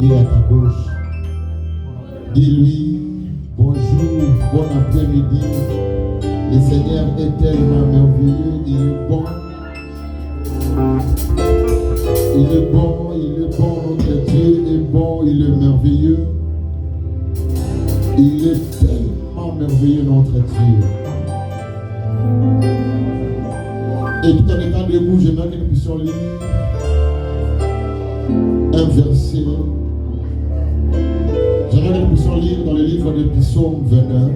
Et à ta gauche, dis-lui bonjour, bon après-midi. Le Seigneur est tellement merveilleux, il est bon. Il est bon, notre Dieu est bon, il est merveilleux. Il est tellement merveilleux, notre Dieu. Et tout en étant debout, j'aimerais que nous puissions lire un verset. J'aimerais que nous puissions lire dans le livre de Psaume 29.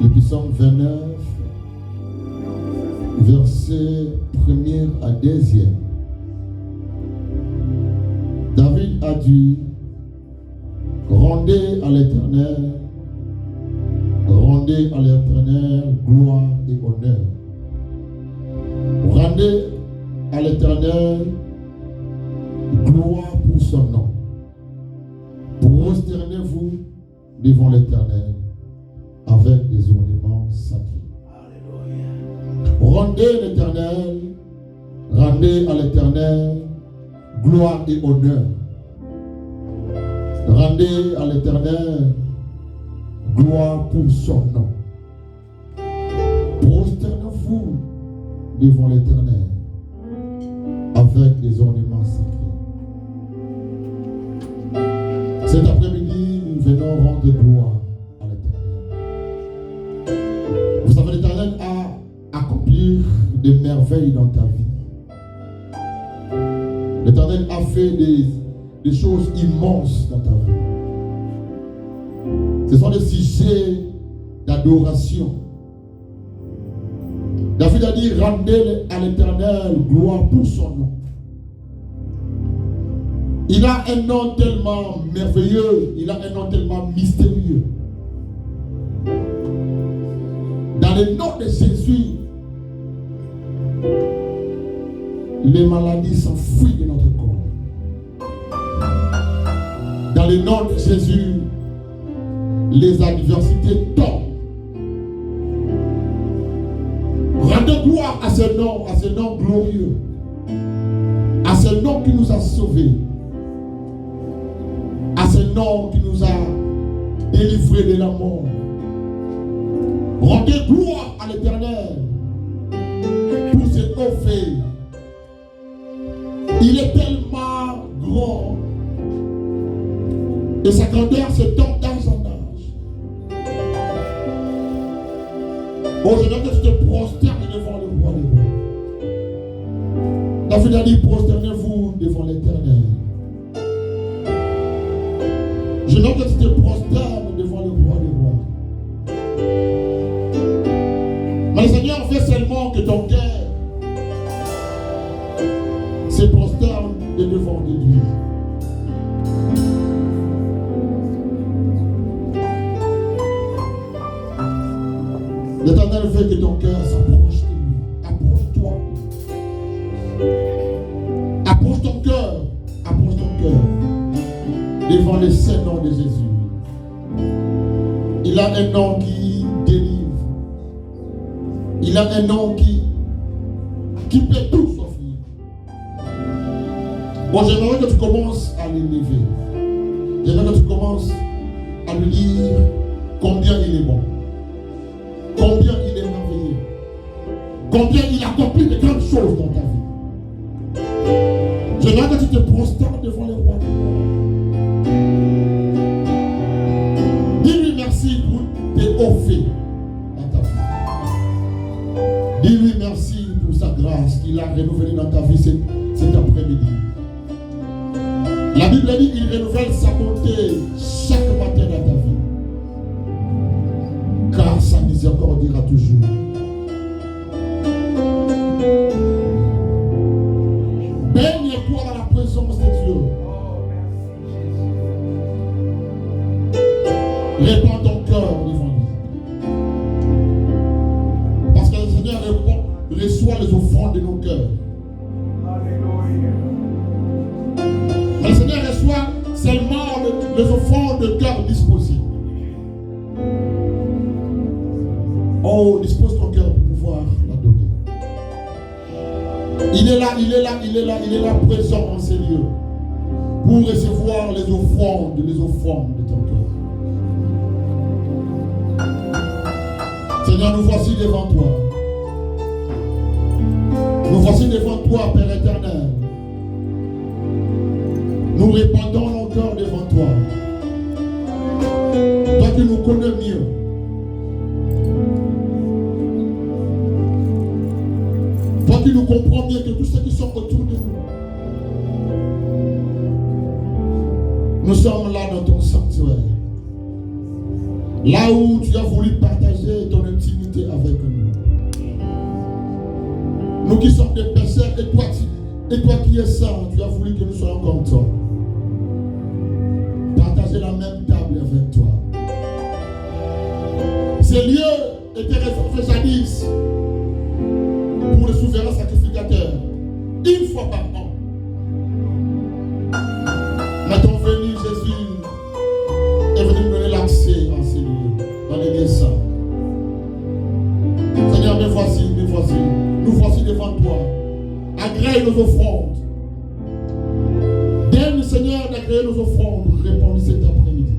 Le Psaume 29, verset 1er à 2e. David a dit, rendez à l'Éternel gloire et honneur. Rendez à l'Éternel gloire pour son nom. Prosternez-vous devant l'Éternel avec des ornements sacrés. Rendez à l'Éternel gloire et honneur. Rendez à l'Éternel gloire pour son nom. Prosternez-vous devant l'Éternel avec des ornements sacrés. Cet après-midi, nous venons rendre gloire à l'Éternel. Vous savez, l'Éternel a accompli des merveilles dans ta vie. L'Éternel a fait des choses immenses dans ta vie. Ce sont des sujets d'adoration. David a dit, rendez à l'Éternel gloire pour son nom. Il a un nom tellement merveilleux, il a un nom tellement mystérieux. Dans le nom de Jésus, les maladies s'enfuient de notre corps. Dans le nom de Jésus, les adversités tombent. Rendez gloire à ce nom glorieux, à ce nom qui nous a sauvés, à ce nom qui nous a délivrés de la mort. Rendez gloire à l'Éternel pour ce qu'on fait. Il est tellement grand et sa grandeur se tombe dans son âge. Oh, je veux que tu te prosternes devant le roi des rois. David a dit, prosternez-vous devant l'Éternel. Je veux que tu te prosternes devant le roi des rois. Mais le Seigneur veut seulement que ton cœur se prosterne devant lui. L'Éternel veut que ton cœur s'approche de lui. Approche-toi. Approche ton cœur. Approche ton cœur. Devant le saint nom de Jésus. Il a un nom qui délivre. Il a un nom qui peut tout s'offrir. Bon, j'aimerais que tu commences à l'élever. J'aimerais que tu commences à lui dire combien il est bon. Combien il est merveilleux. Combien il accomplit de grandes choses dans ta vie. J'aimerais que tu te prosternes devant le roi des rois. Dis-lui merci pour tes hauts faits dans ta vie. Dis-lui merci pour sa grâce qu'il a renouvelée dans ta vie cet après-midi. La Bible dit qu'il renouvelle sa bonté chaque matin dans ta vie. Car sa miséricorde dira toujours. Baigne-toi dans la présence de Dieu. Répands ton cœur devant lui. Parce que le Seigneur reçoit les offrandes de nos cœurs. Mais le Seigneur reçoit seulement les offrandes de cœur disposés. Oh, dispose ton cœur pour pouvoir l'adorer. Il est là présent en ces lieux. pour recevoir les offrandes de ton cœur. Seigneur, nous voici devant toi. Nous voici devant toi, Père éternel. Nous répandons nos cœurs devant toi. Toi qui nous connais mieux. Toi qui nous comprends mieux que tous ceux qui sont autour de nous. Nous sommes là dans ton sanctuaire. Là où tu as voulu partager ton intimité avec nous. Nous qui sommes des pécheurs, et toi qui es saint, tu as voulu que nous soyons comme toi. Partager la même table avec toi. Ces lieux étaient réservés jadis pour le souverain sacrificateur, une fois par an. Maintenant venu, Jésus est venu nous donner l'accès à ces lieux, dans les lieux saints. Seigneur, nous voici devant toi. Agrée nos offrandes. Donne, Seigneur, d'agréer nos offrandes. Répondez cet après-midi.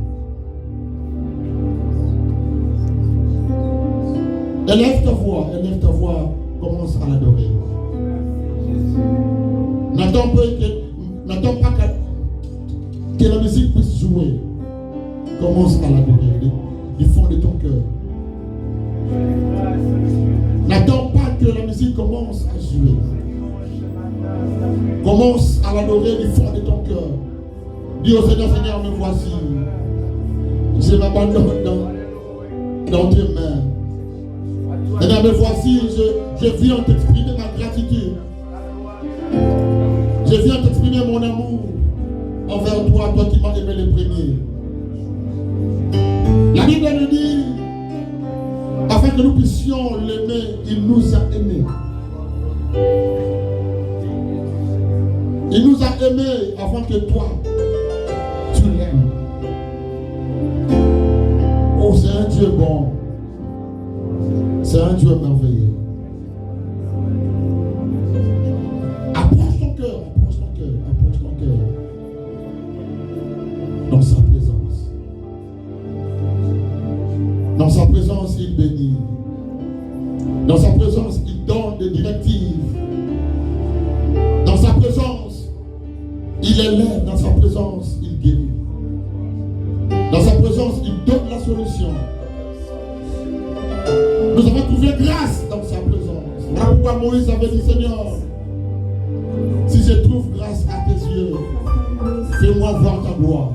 Élève ta voix, commence à l'adorer. N'attends pas que la musique puisse jouer. Commence à l'adorer du fond de ton cœur. N'attends pas que la musique commence à jouer. Commence à l'adorer du fond de ton cœur. Dis au Seigneur, Seigneur, me voici. Je m'abandonne dans tes mains. Seigneur, me voici, je viens t'exprimer ma gratitude. Je viens t'exprimer mon amour envers toi, toi qui m'as aimé le premier. La Bible nous dit, afin que nous puissions l'aimer, il nous a aimés. Il nous a aimés avant que toi, tu l'aimes. Oh, c'est un Dieu bon. C'est un Dieu merveilleux. Approche ton cœur. Dans sa présence. Dans sa présence, il bénit. Dans sa présence, il donne des directives. Dans sa présence, il élève. Dans sa présence, il guérit. Dans sa présence, il donne la solution. Nous avons trouvé grâce dans sa présence. Voilà pourquoi Moïse avait dit, Seigneur, si je trouve grâce à tes yeux, fais-moi voir ta gloire.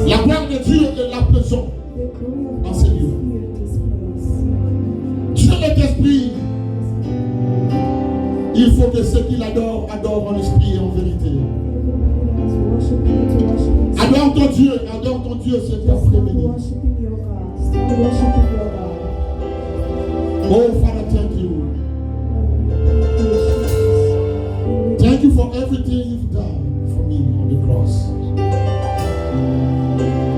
La gloire de Dieu est la présence dans ces lieux. Dieu est esprit. Il faut que ceux qui l'adorent adorent en esprit et en vérité. Adore ton Dieu cet après-midi. Oh Father, thank you. Thank you for everything you've done for me on the cross.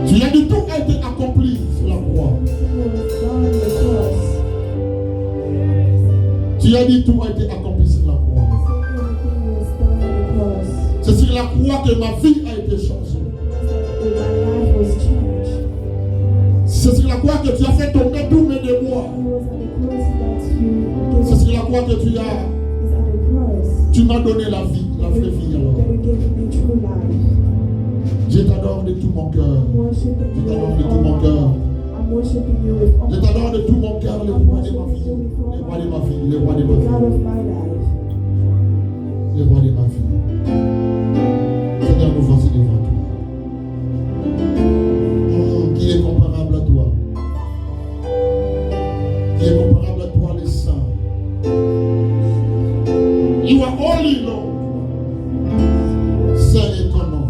Tu as dit tout a été accompli sur la croix. Tu as dit tout a été accompli sur la croix. C'est sur la croix que ma vie a été changée. C'est sur la croix que tu as fait tomber tous mes déboires. C'est sur la croix que tu m'as donné la vie, la vraie vie alors. Je t'adore de tout mon cœur. Je t'adore de tout mon cœur. Je t'adore de tout mon cœur, le roi de ma vie. Le roi de ma vie, le roi de ma vie. Le roi de ma vie. Seigneur, nous voici devant toi. Qui est comparable à toi? Qui est comparable à toi, les saints? You are holy, Lord. Saint est ton nom.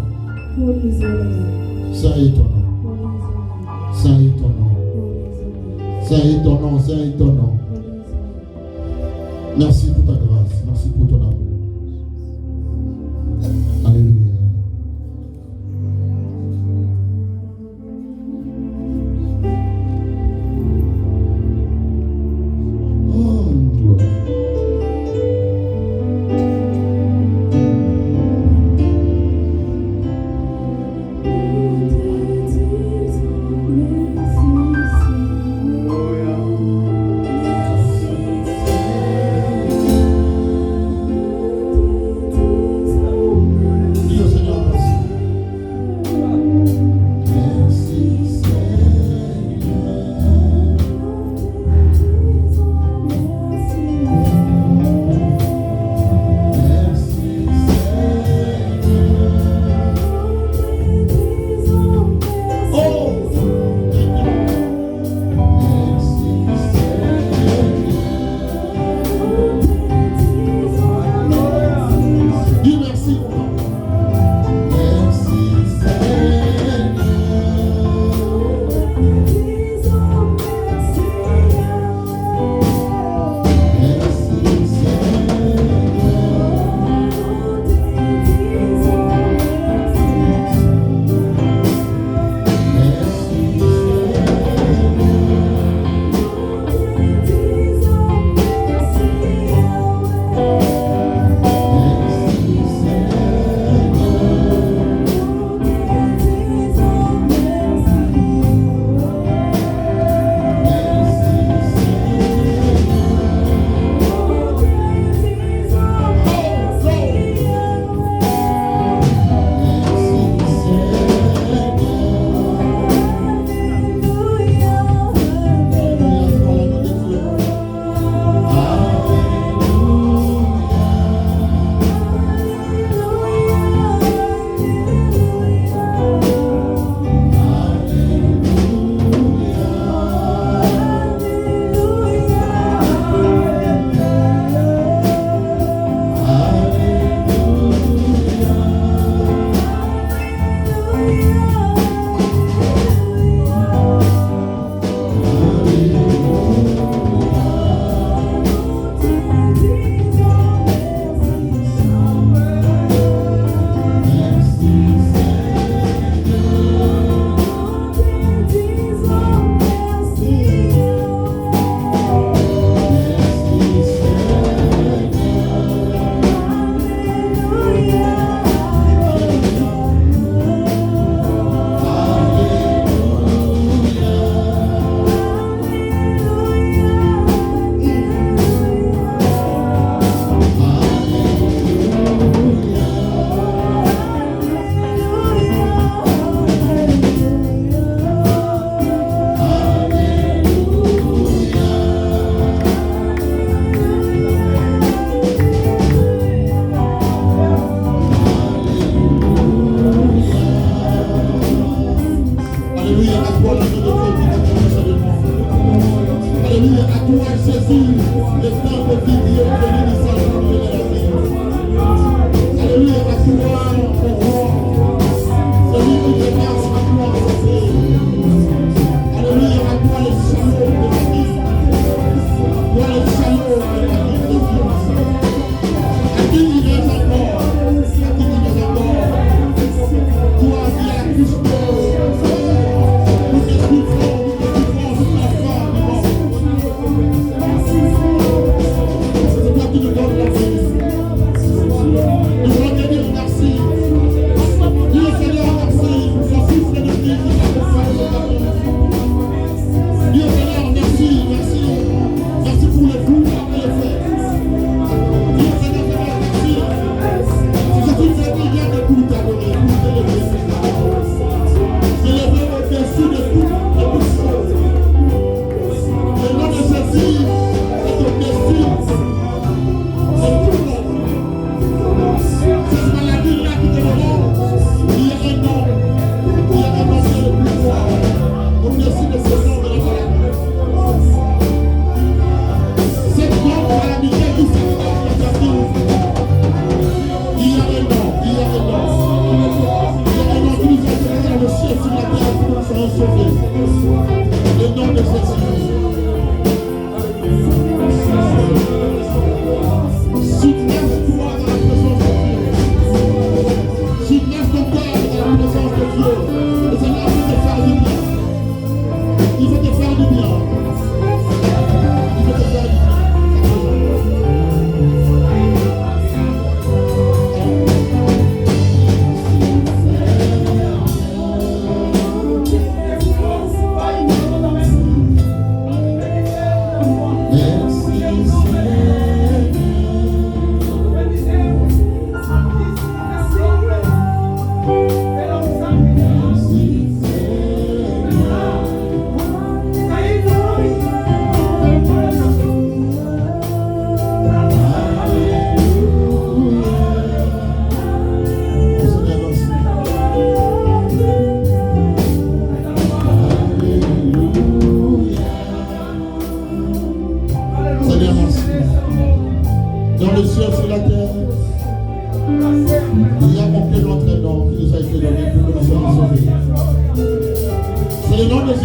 Saint est ton nom. Saint est ton nom. Saint est ton nom. Saint est ton nom. Merci pour ta grâce. Merci pour ton amour. Alléluia.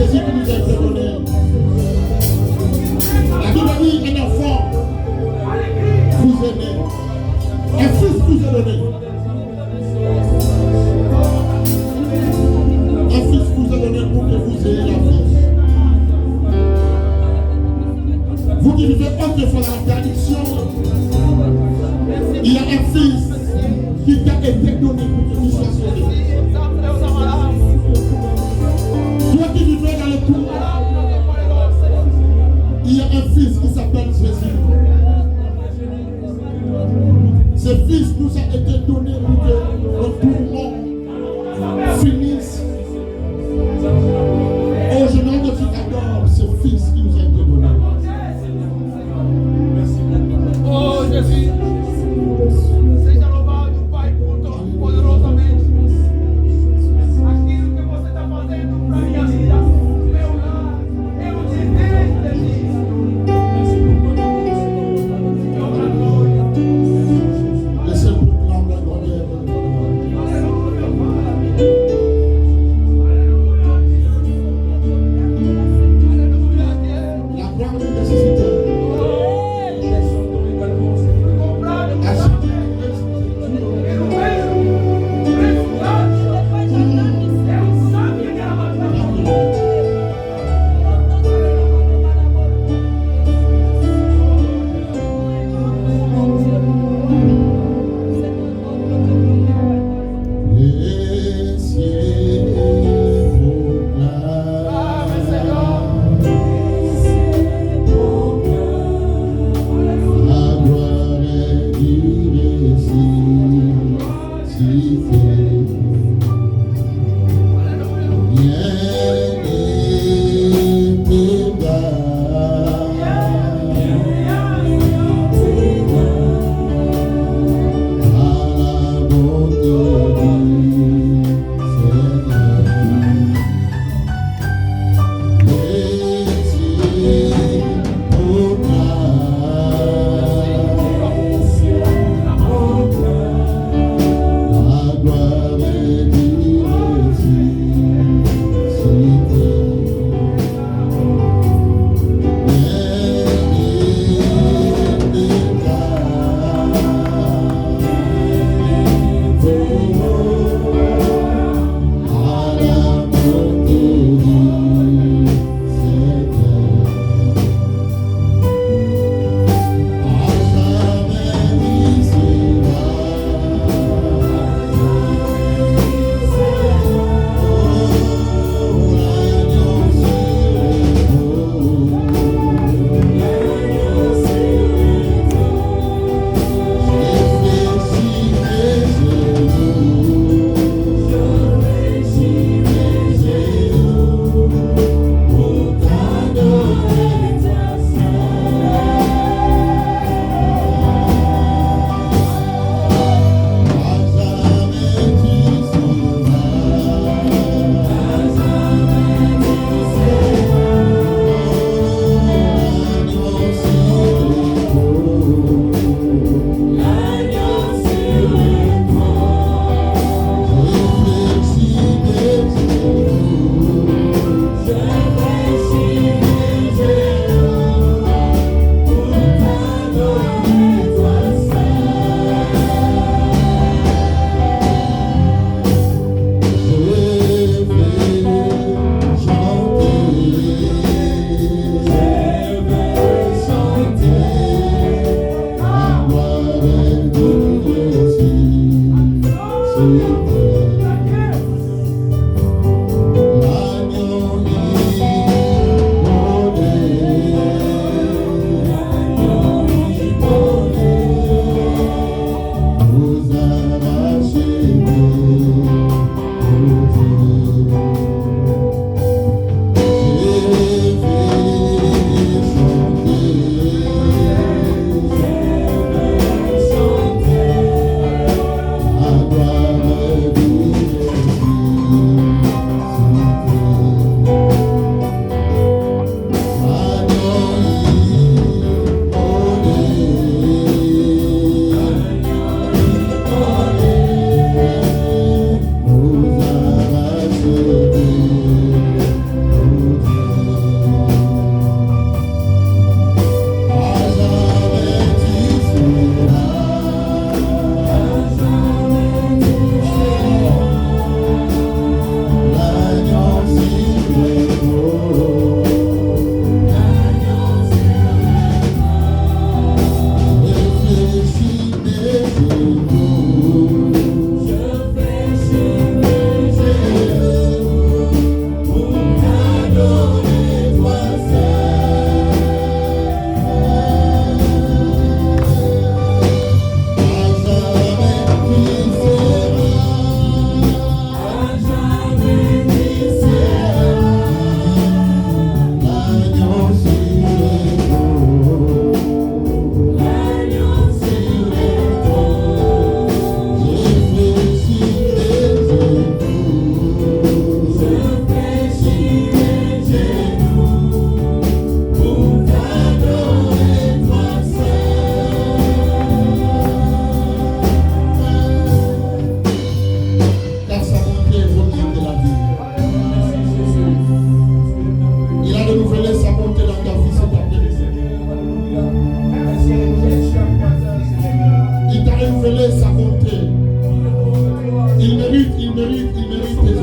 plaisir qui nous a été donné. La Bible dit un enfant vous est né. Un fils vous est donné. Un fils vous est donné pour que vous ayez la vie. Vous qui vivez autrefois dans la perdition, il y a un fils qui t'a été donné pour que tu sois sauvé. Toi qui vivais dans le pouvoir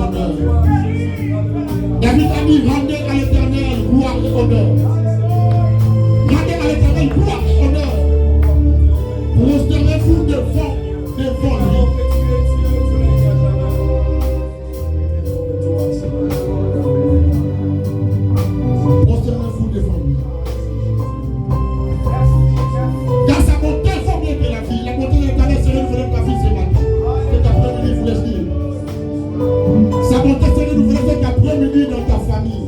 honneur. David a dit, rendez à l'Éternel gloire et honneur. Rendez à l'Éternel gloire et honneur. Prosternez-vous devant lui. Prosternez-vous devant lui. Car sa bonté faut bien que la vie. La bonté de l'Éternel serait renouvelée dans ta vie ce matin. Cet après-midi, vous laisse dire. Sa bonté serait renouvelée cet après-midi dans ta famille.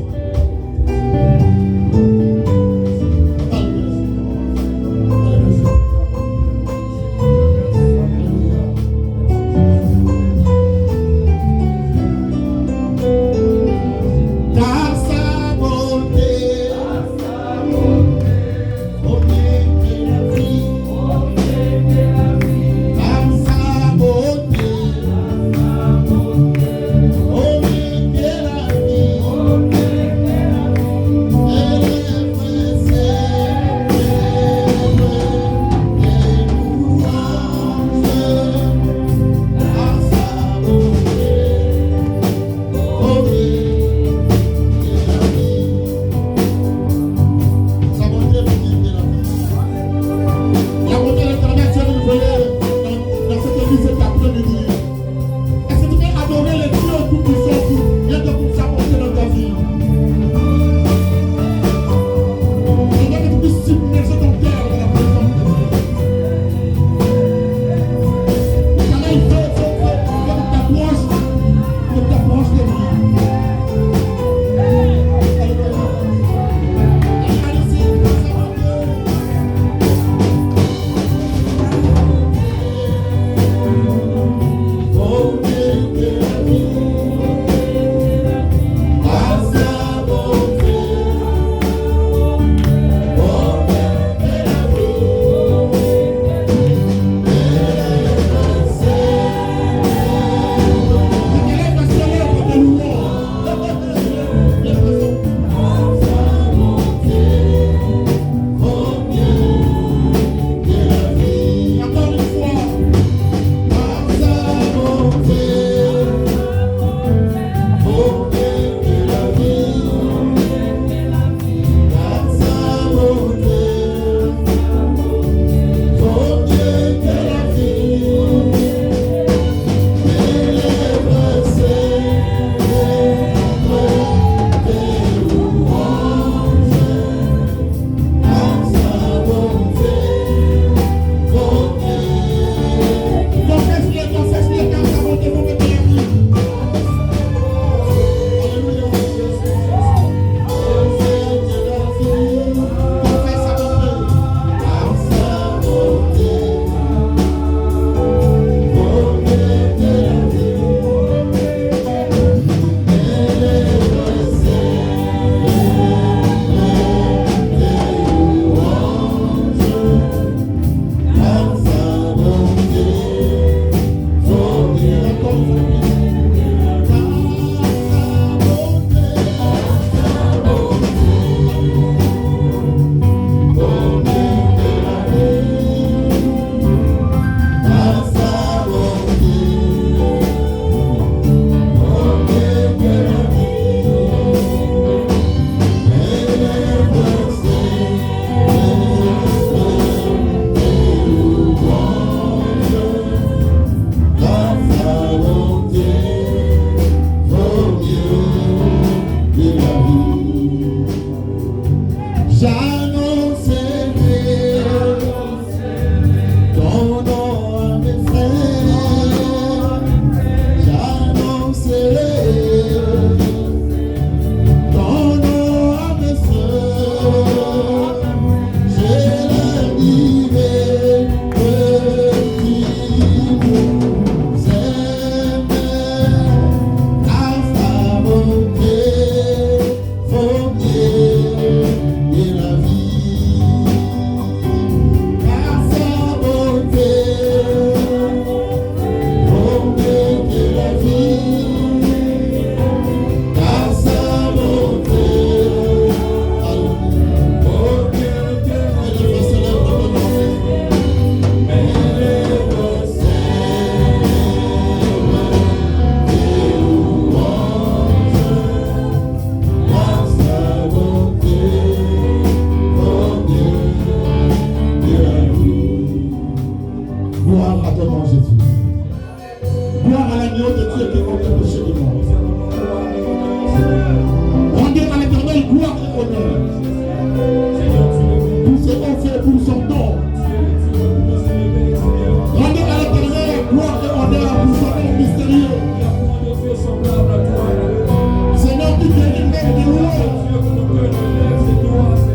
de louer.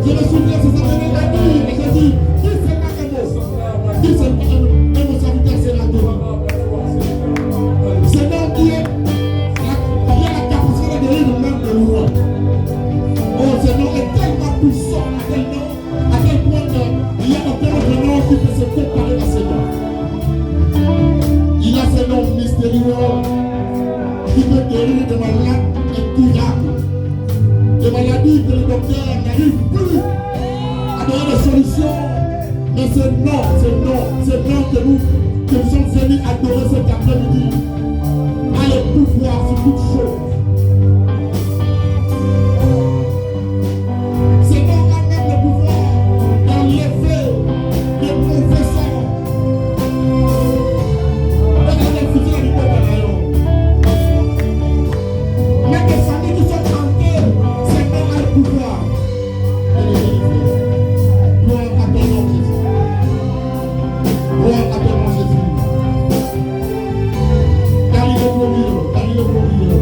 Je me souviens, c'est ça que j'ai dit. Et j'ai dit, qui c'est pas un mot? Qui c'est pas un mot serviteur sénateur? C'est donc qui a la capacité de lire le même de loi. Oh, ce nom est tellement puissant, à quel point il y a aucun autre nom qui peut se comparer à ce nom. Il a ce nom mystérieux qui peut guérir de malades incurables, des maladies que le docteur n'arrive plus à donner des solutions. Mais ce nom que nous sommes venus adorer cet après-midi a le pouvoir sur toutes choses. Ce nom a même le pouvoir d'enlever les mauvais sorts. Regardez, foutu la lumière de l'aéro. Même des familles qui sont tentées, ce nom a le pouvoir de les délivrer. Gloire à ton nom, Jésus. Gloire à ton nom, Jésus. Car il est glorieux, car il est glorieux.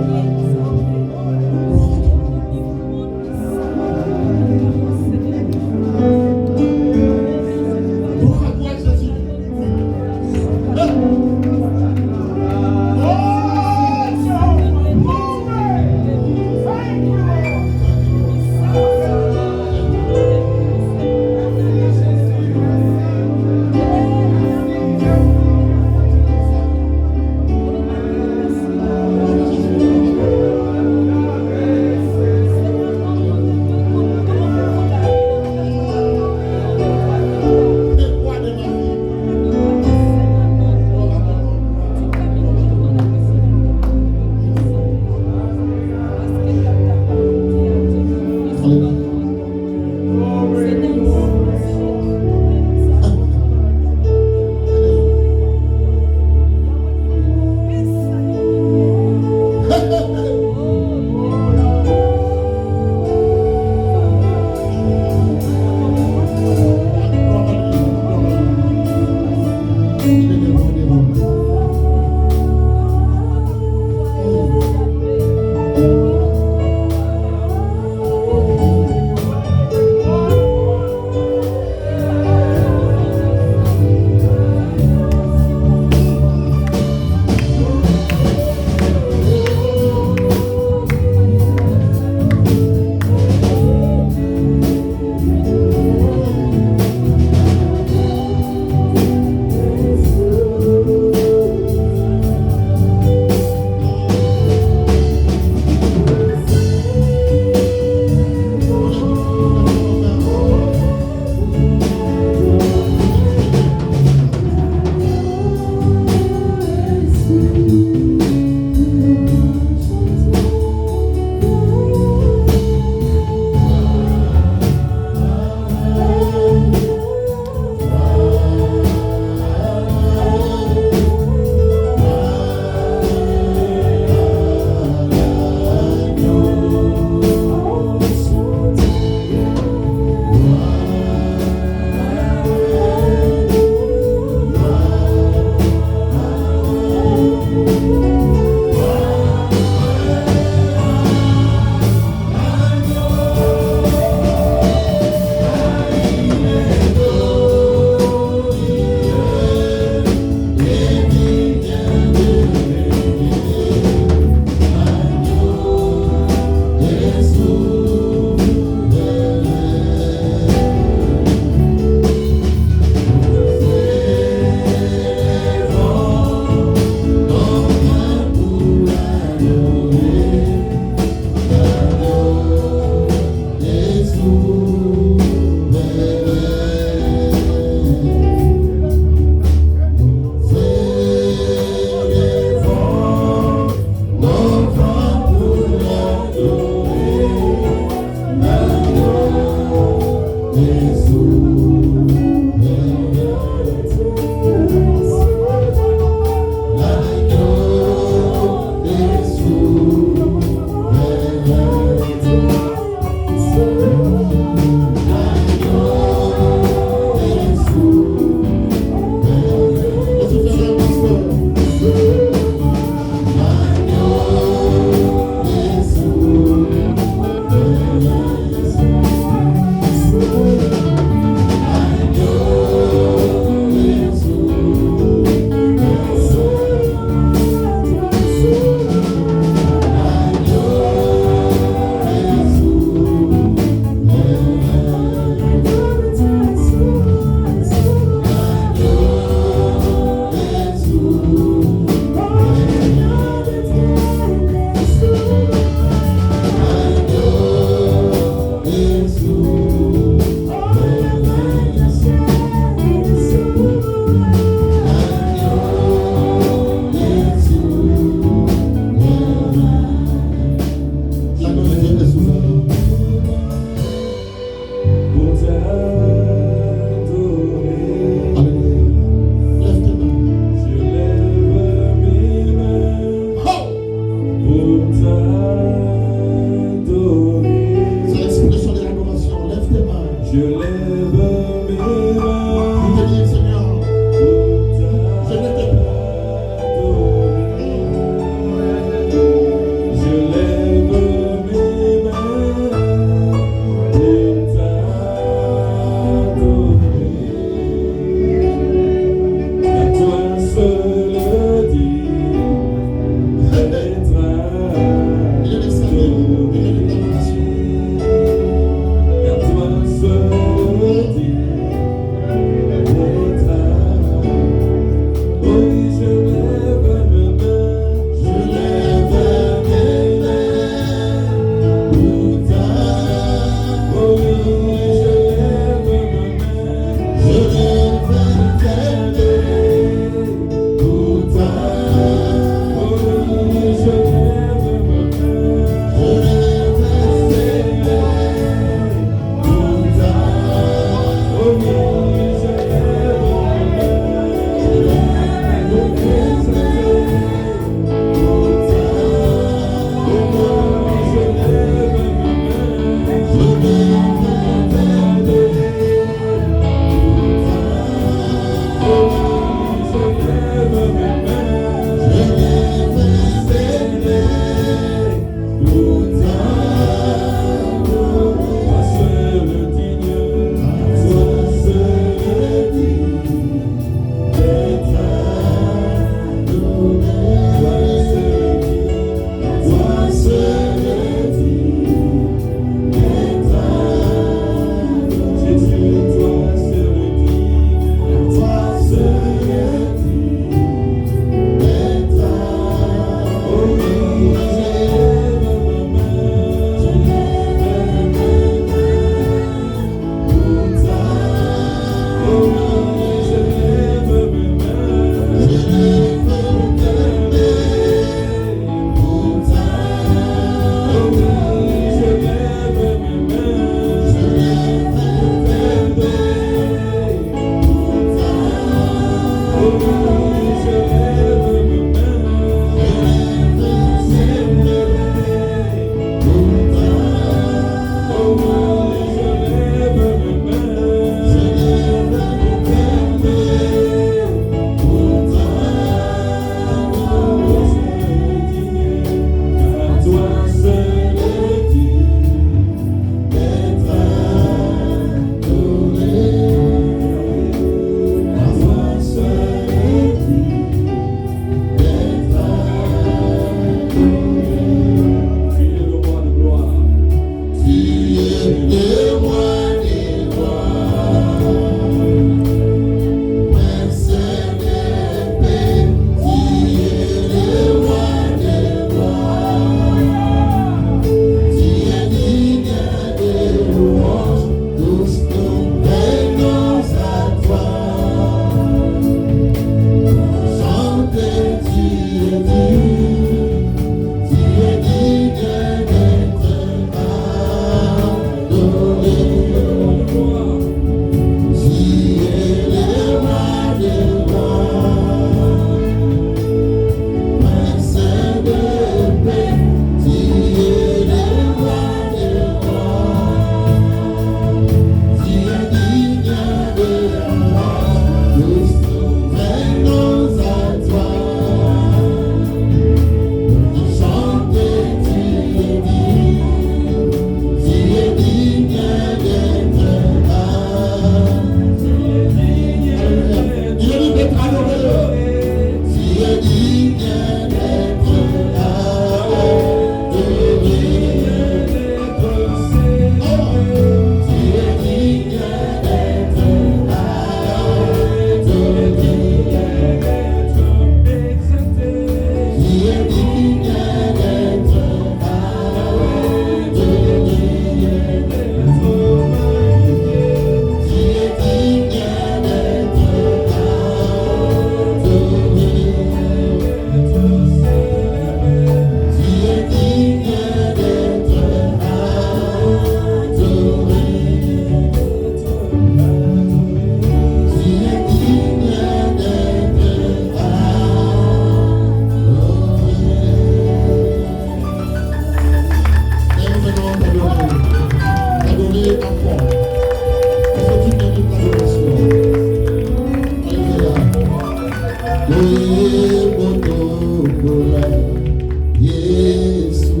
Yesu,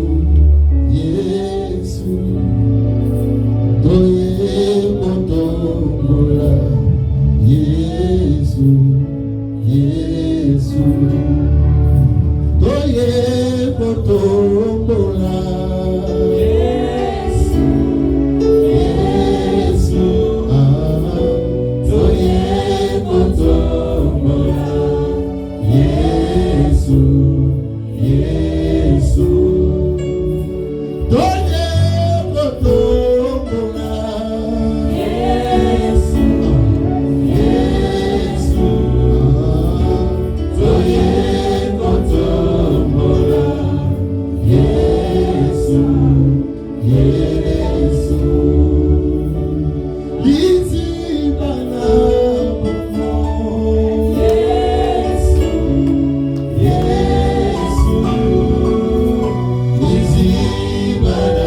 Yesu, toye kotombola. Yesu, Yesu, toye kotombola. Yesu, Yesu, toye kotombola. Yesu, Yesu, toye kotombola. Yesu, Yesu, toye kotombola. Yesu, Yesu, lizibana momo. Yesu, Yesu, lizibana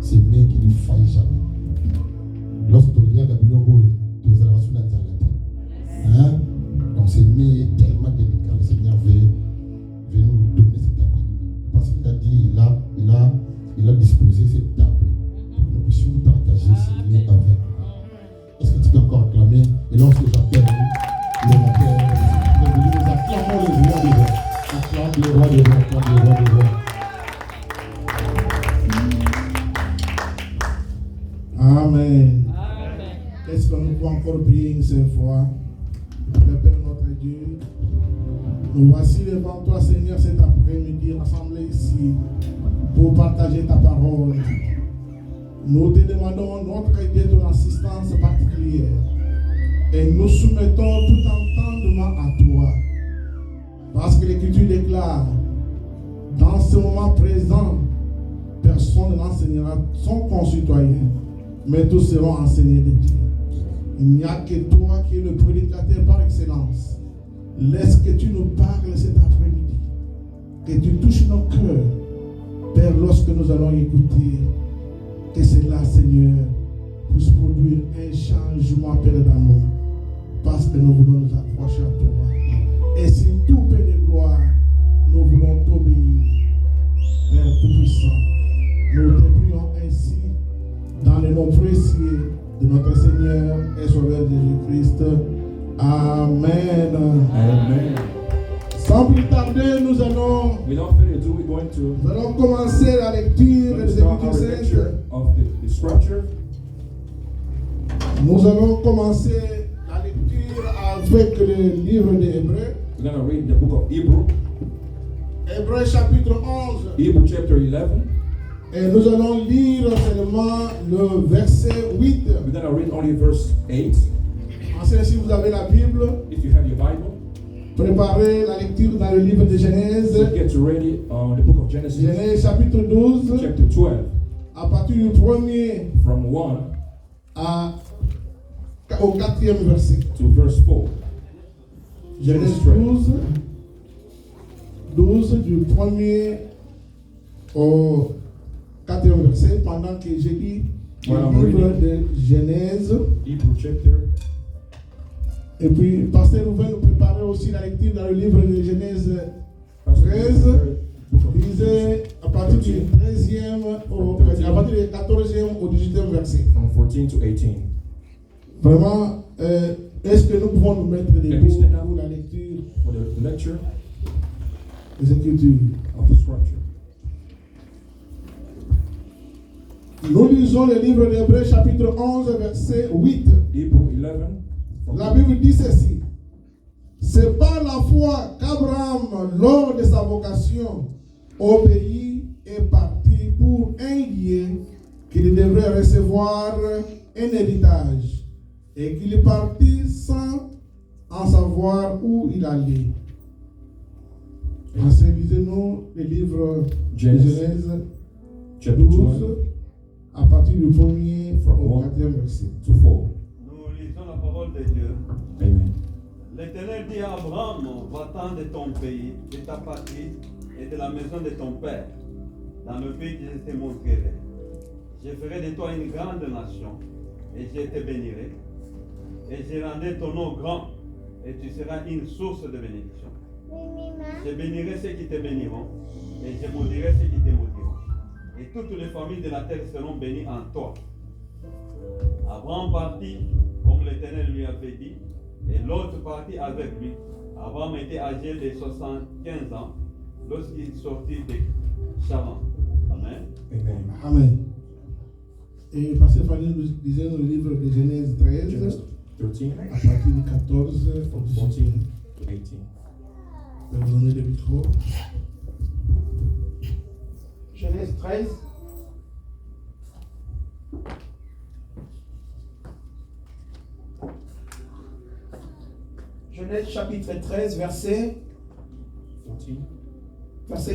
C'est mais qui ne faille jamais. Lorsque tu regardes la Bible, tu as la relation hein? Donc c'est mais tellement délicat, le Seigneur veut nous donner cette après-midi. Parce qu'il a dit, il a disposé cette table pour que nous puissions partager ce liens avec nous. Est-ce que tu peux encore acclamer? Et lorsque j'appelle le matin, nous acclamons le roi des rois. Acclame le roi des rois, acclame le roi des rois. Amen. Est-ce que nous pouvons encore prier une seule fois? Le Père notre Dieu, nous voici devant toi, Seigneur, cet après-midi, rassemblés ici pour partager ta parole. Nous te demandons notre aide, ton assistance particulière. Et nous soumettons tout entendement à toi. Parce que l'Écriture déclare, dans ce moment présent, personne n'enseignera son concitoyen, mais tous seront enseignés de Dieu. Il n'y a que toi qui es le prédicateur par excellence. Laisse que tu nous parles cet après-midi. Que tu touches nos cœurs, Père, lorsque nous allons écouter. Que cela, Seigneur, puisse produire un changement, Père, dans nous. Parce que nous voulons nous approcher à toi. Et si tout Père de gloire, nous voulons t'obéir. Père tout-puissant, nous te prions ainsi dans le nom précieux de notre Seigneur et Sauveur Jésus-Christ. Amen. Amen. Sans plus tarder, nous allons commencer la lecture des Écritures saintes. Nous allons commencer la lecture avec le livre des Hébreux. We're going to read the book of Hebrew. Hébreux chapitre 11. Hebrew chapter 11. Et nous allons lire seulement le verset 8. We're going to read only verse 8. Si vous avez la Bible, if you have your Bible, préparez la lecture dans le livre de Genèse. So get ready on the book of Genesis. Genèse chapitre 12. Chapter 12. À partir du premier from 1 au quatrième verset. To verse 4. Genèse 12 du premier au quatrième verset, pendant que j'ai lu le livre de Genèse. Hebrew chapter. Et puis, Pasteur nous va nous préparer aussi la lecture dans le livre de Genèse 13. Disait à partir du 13e à partir du 14e au 18e verset. From 14 to 18. Vraiment, est-ce que nous pouvons nous mettre debout pour la lecture for the lecture des Écritures? Of the scripture. Nous lisons le livre d'Hébreux chapitre 11 verset 8. Hebrew 11. La Bible dit ceci. C'est par la foi qu'Abraham, lors de sa vocation, obéit et partit pour un lieu qu'il devrait recevoir un héritage. Et qu'il partit sans en savoir où il allait. Lisez-nous le livre de Genèse 12 à partir du premier au quatrième verset. Nous lisons la parole de Dieu. Amen. L'Éternel dit à Abraham, va-t'en de ton pays, de ta patrie et de la maison de ton père, dans le pays que je te montrerai. Je ferai de toi une grande nation, et je te bénirai, et je rendrai ton nom grand, et tu seras une source de bénédiction. Je bénirai ceux qui te béniront, et je maudirai ceux qui te maudiront. Et toutes les familles de la terre seront bénies en toi. Abraham partit, comme l'Éternel lui avait dit, et l'autre partit avec lui. Abraham était âgé de 75 ans lorsqu'il sortit de Charan. Amen. Amen. Amen. Et Pasteur Fanny nous disait dans le livre de Genèse 13, à partir du 14 au 18. Je vais vous donner le micro. Genèse 13. Genèse chapitre 13, verset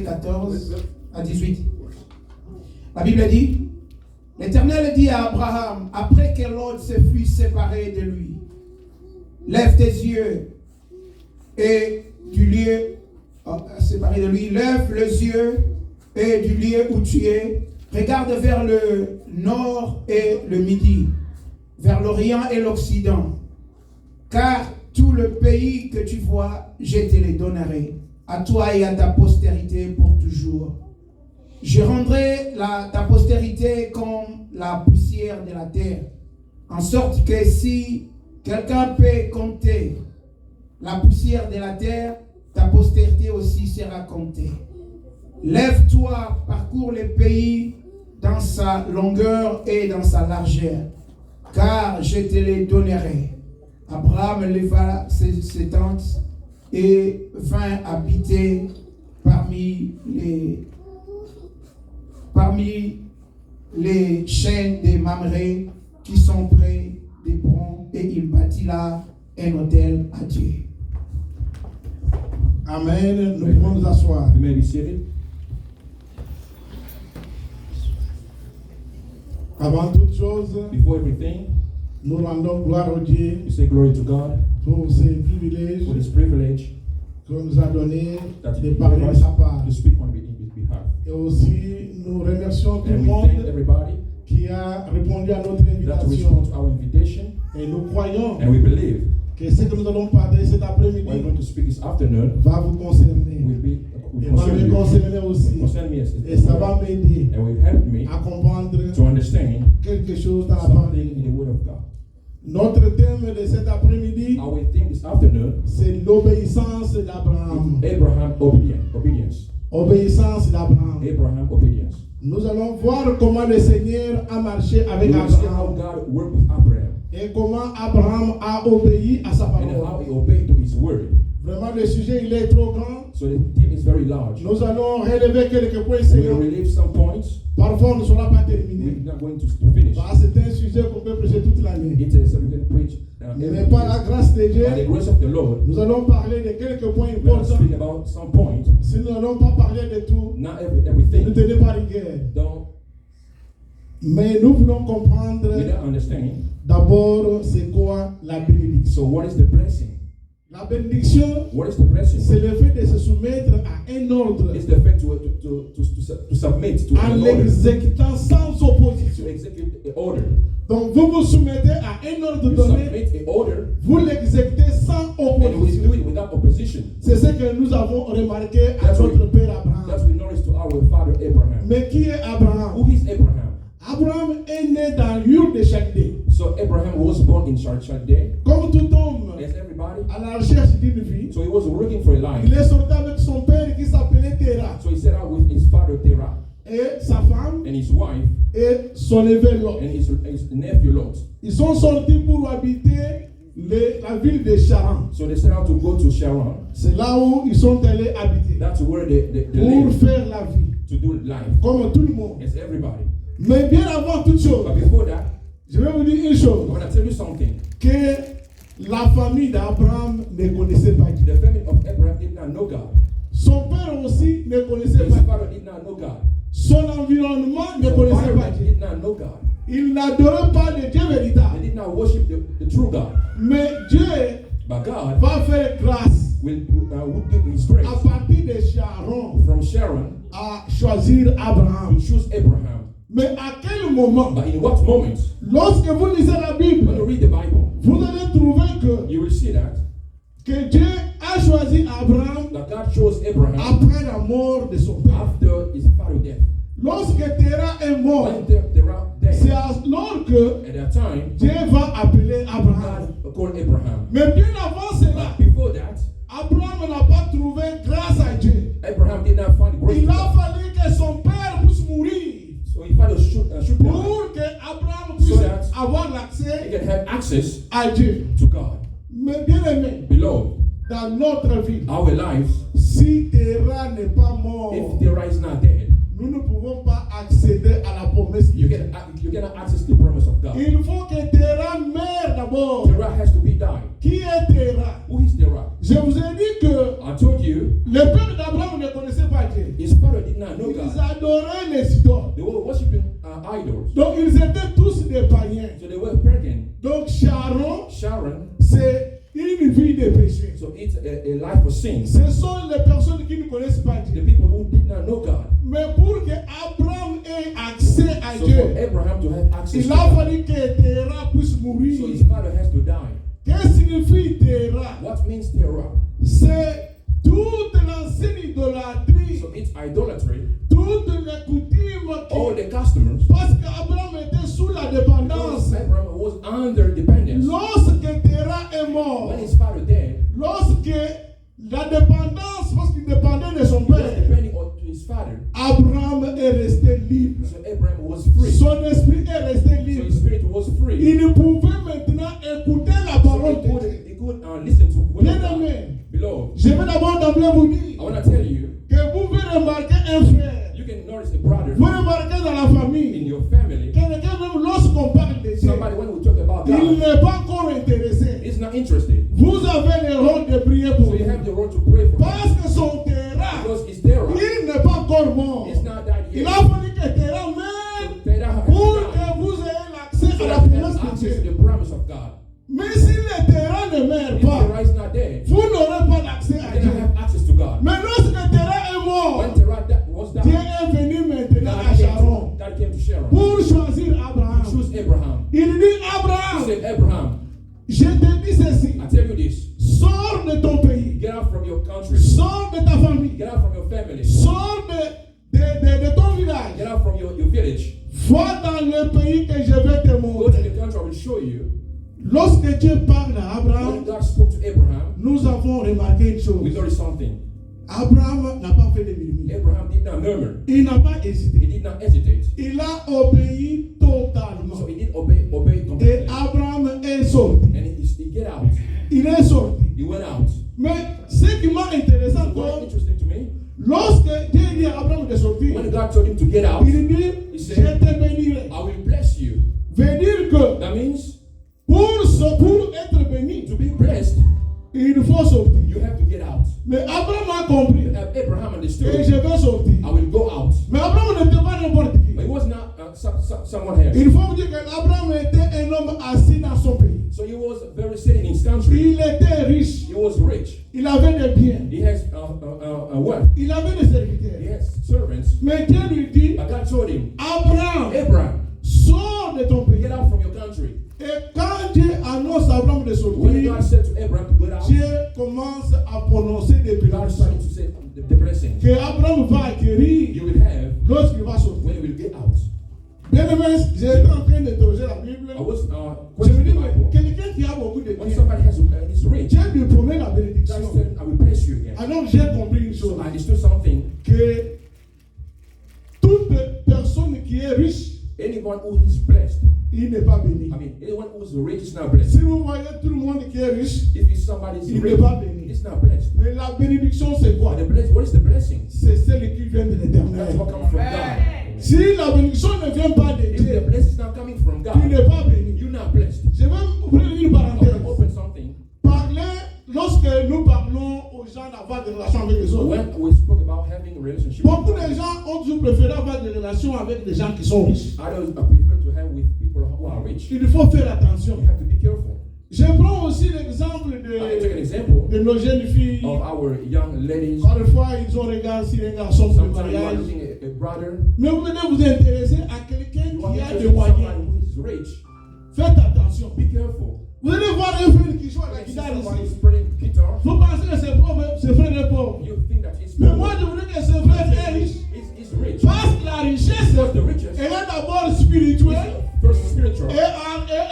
14 à 18. La Bible dit, l'Éternel dit à Abraham, après que Lot se fut séparé de lui, lève tes yeux et du lieu séparé de lui, lève les yeux et du lieu où tu es, Regarde vers le nord et le midi, vers l'Orient et l'Occident, car tout le pays que tu vois, je te le donnerai, à toi et à ta postérité pour toujours. Je rendrai ta postérité comme la poussière de la terre, en sorte que si quelqu'un peut compter la poussière de la terre, ta postérité aussi sera comptée. Lève-toi, parcours le pays dans sa longueur et dans sa largeur, car je te les donnerai. Abraham leva ses tentes et vint habiter parmi les chaînes des Mamré qui sont près d'Hébron, et il bâtit là un autel à Dieu. Amen. Nous pouvons nous asseoir. You may be seated. Avant toute chose, Before everything, nous rendons gloire au Dieu we say glory to God pour ces privilèges for this privilege qu'on nous a donné that de He parler gave de us sa part. to speak on His behalf. Et aussi, nous remercions tout le And we thank monde everybody qui a répondu à notre that invitation. respond to our invitation, Et nous croyons and we believe que ce que nous allons parler cet what après-midi we're going to speak this afternoon va vous concerner. will Et va concern me you, concerner aussi. will concern me Et ça va m'aider and will help me à comprendre to understand quelque chose dans la parole. something in the Word of God. Notre thème de cet après-midi, Our theme this afternoon c'est l'obéissance d'Abraham. is Abraham obedience. Obéissance d'Abraham. Abraham obedience. Nous allons voir comment le Seigneur a marché avec We will see how Abraham God worked with Abraham et comment Abraham a obéi à sa and how parole. he obeyed to His word. Vraiment, le sujet il est trop grand. So the theme is very large. Nous allons relever quelques points We will saignants. relieve some points. Parfois, on ne sera pas We're terminé. not going to finish. Parce que c'est un sujet qu'on peut prêcher toute l'année. It is we can preach Mais every par la day. grâce de Dieu, By the grace of the Lord, nous allons parler de quelques points we are importants. speaking about some points, Si nous n'allons pas parler de tout, not ne everything. tenez pas rigueur. Don't Mais nous voulons we comprendre don't understand. d'abord c'est quoi la bénédiction. So what is the blessing? La bénédiction, What is the blessing? c'est le fait de se soumettre à un ordre It's the fact to submit to en an order, l'exécutant sans to opposition. execute the order. Donc vous vous soumettez à un ordre You donné, submit an order, vous l'exécutez sans and we opposition. do it without opposition. C'est ce que nous avons remarqué à That's what notre père That's Abraham. we notice to our father Abraham. Mais qui est Abraham? Who is Abraham? Abraham est né dans Ur de Chaldée. So Abraham was born in Chaldea, Comme tout homme as everybody. à la recherche d'une vie, So he was looking for a life. il est sorti avec son père qui s'appelait Terah So he set out with his father Terah et sa femme and his wife et son neveu Lot. and his nephew Lot. Ils sont sortis pour habiter la ville de Charan. So they set out to go to Sharon. C'est là où ils sont allés habiter That's where they pour live faire la vie, to do life, comme tout le monde. as everybody. Mais bien avant toute chose, But before that, je vais vous dire une I chose, want to tell you something. que la famille d'Abraham ne connaissait pas Dieu. The family of Abraham did not know God. Son père aussi ne connaissait His pas Dieu. father did not know God. Son environnement ne His connaissait pas environment Dieu. did not know God. Il n'adorait pas le Dieu They véritable. did not worship the true God. Mais Dieu But God va faire grâce will give His grace à partir de Sharon from Sharon à choisir to Abraham. choose Abraham. Mais à quel moment, But in what moment, lorsque vous lisez la when you Bible, read the Bible, vous allez trouver you will see that que Dieu a choisi Abraham God chose Abraham après la mort de son père. after his father's death. Lorsque Terah est mort, When Terah c'est died, alors que at that time, Dieu va appeler Abraham. God called Abraham. Mais bien avant cela, But before that, Abraham n'a pas trouvé grâce à Dieu. Abraham did not find grace. Il to a God. fallu que son père puisse mourir So he had to shoot down. pour que Abraham puisse So that avoir He l'accès can have access à Dieu. to God. Mais bien aimé, Beloved, dans notre vie, our lives, si Terah n'est pas mort, if Terah is not dead, nous ne pouvons pas accéder à la promesse de you Dieu. cannot access the promise of God. Il faut que Terah meure d'abord. Terah has to be died. Qui est Terah? Who is Terah? Je vous ai dit que I told you, le père d'Abraham ne connaissait pas Dieu. his father did not know Ils God. adoraient les idoles. They were worshiping idols. Donc ils étaient tous des païens. So they were pagan. Donc Sharon, Sharon, c'est une vie de péché. so it's a life of sin. Ce sont les personnes qui ne connaissent pas The Dieu. people who did not know God. Mais pour que Abraham ait accès à So Dieu, for Abraham to have access to il a God, fallu que Terah puisse so mourir. his father has to die. Qu'est-ce que signifie Terah? What means terror? C'est toute l'ancienne idolâtrie, So it's idolatry. toutes les coutumes All qui... the customers. Parce qu'Abraham était sous la dépendance. Because Abraham was under dependence. Lorsque Terah est mort, When his father died, lorsque la dépendance, parce qu'il dépendait de son he was père, depending on his father. Abraham est resté libre. So Abraham was free. Son esprit est resté So libre. his spirit was free. Il pouvait maintenant écouter la So parole de Dieu. he could listen to what Bien aimé, below. je vais d'abord d'emblée vous dire I want to tell you, que vous pouvez remarquer un frère. you can notice a brother Vous remarquez dans la in famille, your family. quelqu'un même lorsqu'on parle de Dieu, Somebody, when we talk about il God, n'est pas encore intéressé. is not interested. Vous avez le rôle de prier pour So you lui. have the role to pray for him. Parce que son terrain, Because it's terror. il n'est pas encore mort. It's not that Il yet. a fallu que terrain même Terror has pour to die. que vous ayez l'accès So à la that you have promesse de access to Dieu. the promise of God. Mais si le terrain ne meurt If the pas, right is not there, vous n'aurez pas d'accès à you Dieu. cannot have access to God. Mais lorsque le terrain est mort, When Terah was Dieu dying, est venu maintenant à God Sharon came to Sharon. pour choisir Abraham. Choose Abraham. Il dit He Abraham, said, Abraham, je te dis ceci, I tell you this. sors de ton pays, Get out from your country. sors de ta famille, Get out from your family. sors de ton village, Get out from your village. va dans le pays que je vais te Go to montrer. the country I will show you. Lorsque Dieu parle à When Abraham, God spoke to Abraham, nous avons remarqué une we chose. noticed something. Abraham n'a pas fait de murmure. Abraham did not murmur. Il n'a pas He hésité. did not hesitate. Il a obéi totalement. So he did obey Et completely. Abraham est sorti. And he get out. Il est sorti. He went out. Mais ce qui m'a intéressant, Very comme interesting to me. lorsque Dieu dit à Abraham de sortir, When God told him to get out, il dit, He je said, te bénirai. I will bless you. Veut dire que That means pour être béni, to be blessed, il faut sortir. you have to get out. Mais Abraham a compris. Abraham Et understood, je vais sortir. I will go out. Mais Abraham n'était pas n'importe qui. But he was not someone else. Il faut vous dire qu'Abraham était un homme assis dans son pays. So he was very sitting in his country. Il était riche. He was rich. Il avait des biens. He has wealth. Il avait des He serviteurs. has servants. Mais Dieu lui dit, But God told him, Abraham, Abraham, sors de ton pays. get out from your country. Et quand Dieu annonce à Abraham de When sortir, God said to Abraham to get out, Dieu commence à prononcer des God bénédictions started to say the blessing que Abraham va acquérir you will have lorsqu'il va sortir. when you will get out. Bien aimé, j'étais en train d'interroger la Bible. I was Je me dis, questioning the mais Bible. quelqu'un qui a beaucoup de When biens, somebody is rich, Dieu lui promet la God bénédiction. said, I will bless you again. Alors j'ai compris une chose, So I understood something. que toute personne qui est riche, Anyone who is blessed, il n'est pas béni. I mean, anyone who is rich is not blessed. Si vous voyez tout le monde qui est riche, If it's somebody is il rich, n'est pas béni. it's not blessed. Mais la bénédiction, c'est quoi? But what is the blessing? C'est celle qui vient de That's l'éternel. what comes from God. Si la bénédiction ne vient pas de If the Dieu, blessing is not coming from tu God, n'es pas béni. you're not blessed. Je vais ouvrir une I want parenthèse. to open something. Lorsque nous parlons aux gens d'avoir des relations avec les autres, When we spoke about having a relationship, beaucoup de gens ont toujours préféré avoir des relations avec des gens qui sont riches. others prefer to have with people who are rich. Il faut faire attention. You have to be careful. Je prends aussi l'exemple I can take an de example nos jeunes filles. of our young ladies. Parfois, ils ont regardé si les garçons pour le Sometimes you are mariage. looking at a brother. Mais vous venez vous intéresser à quelqu'un You are qui a interested des in moyens. somebody who is rich. Faites attention. Be careful. Vous allez voir un frère qui joue à la When you see guitare somebody ici. playing guitar, Vous pensez que ce frère est pauvre. you think that he's Mais poor. moi, je voudrais que ce frère est riche. He's rich. Parce que la richesse, Because the richest elle est d'abord spirituelle is first spiritual et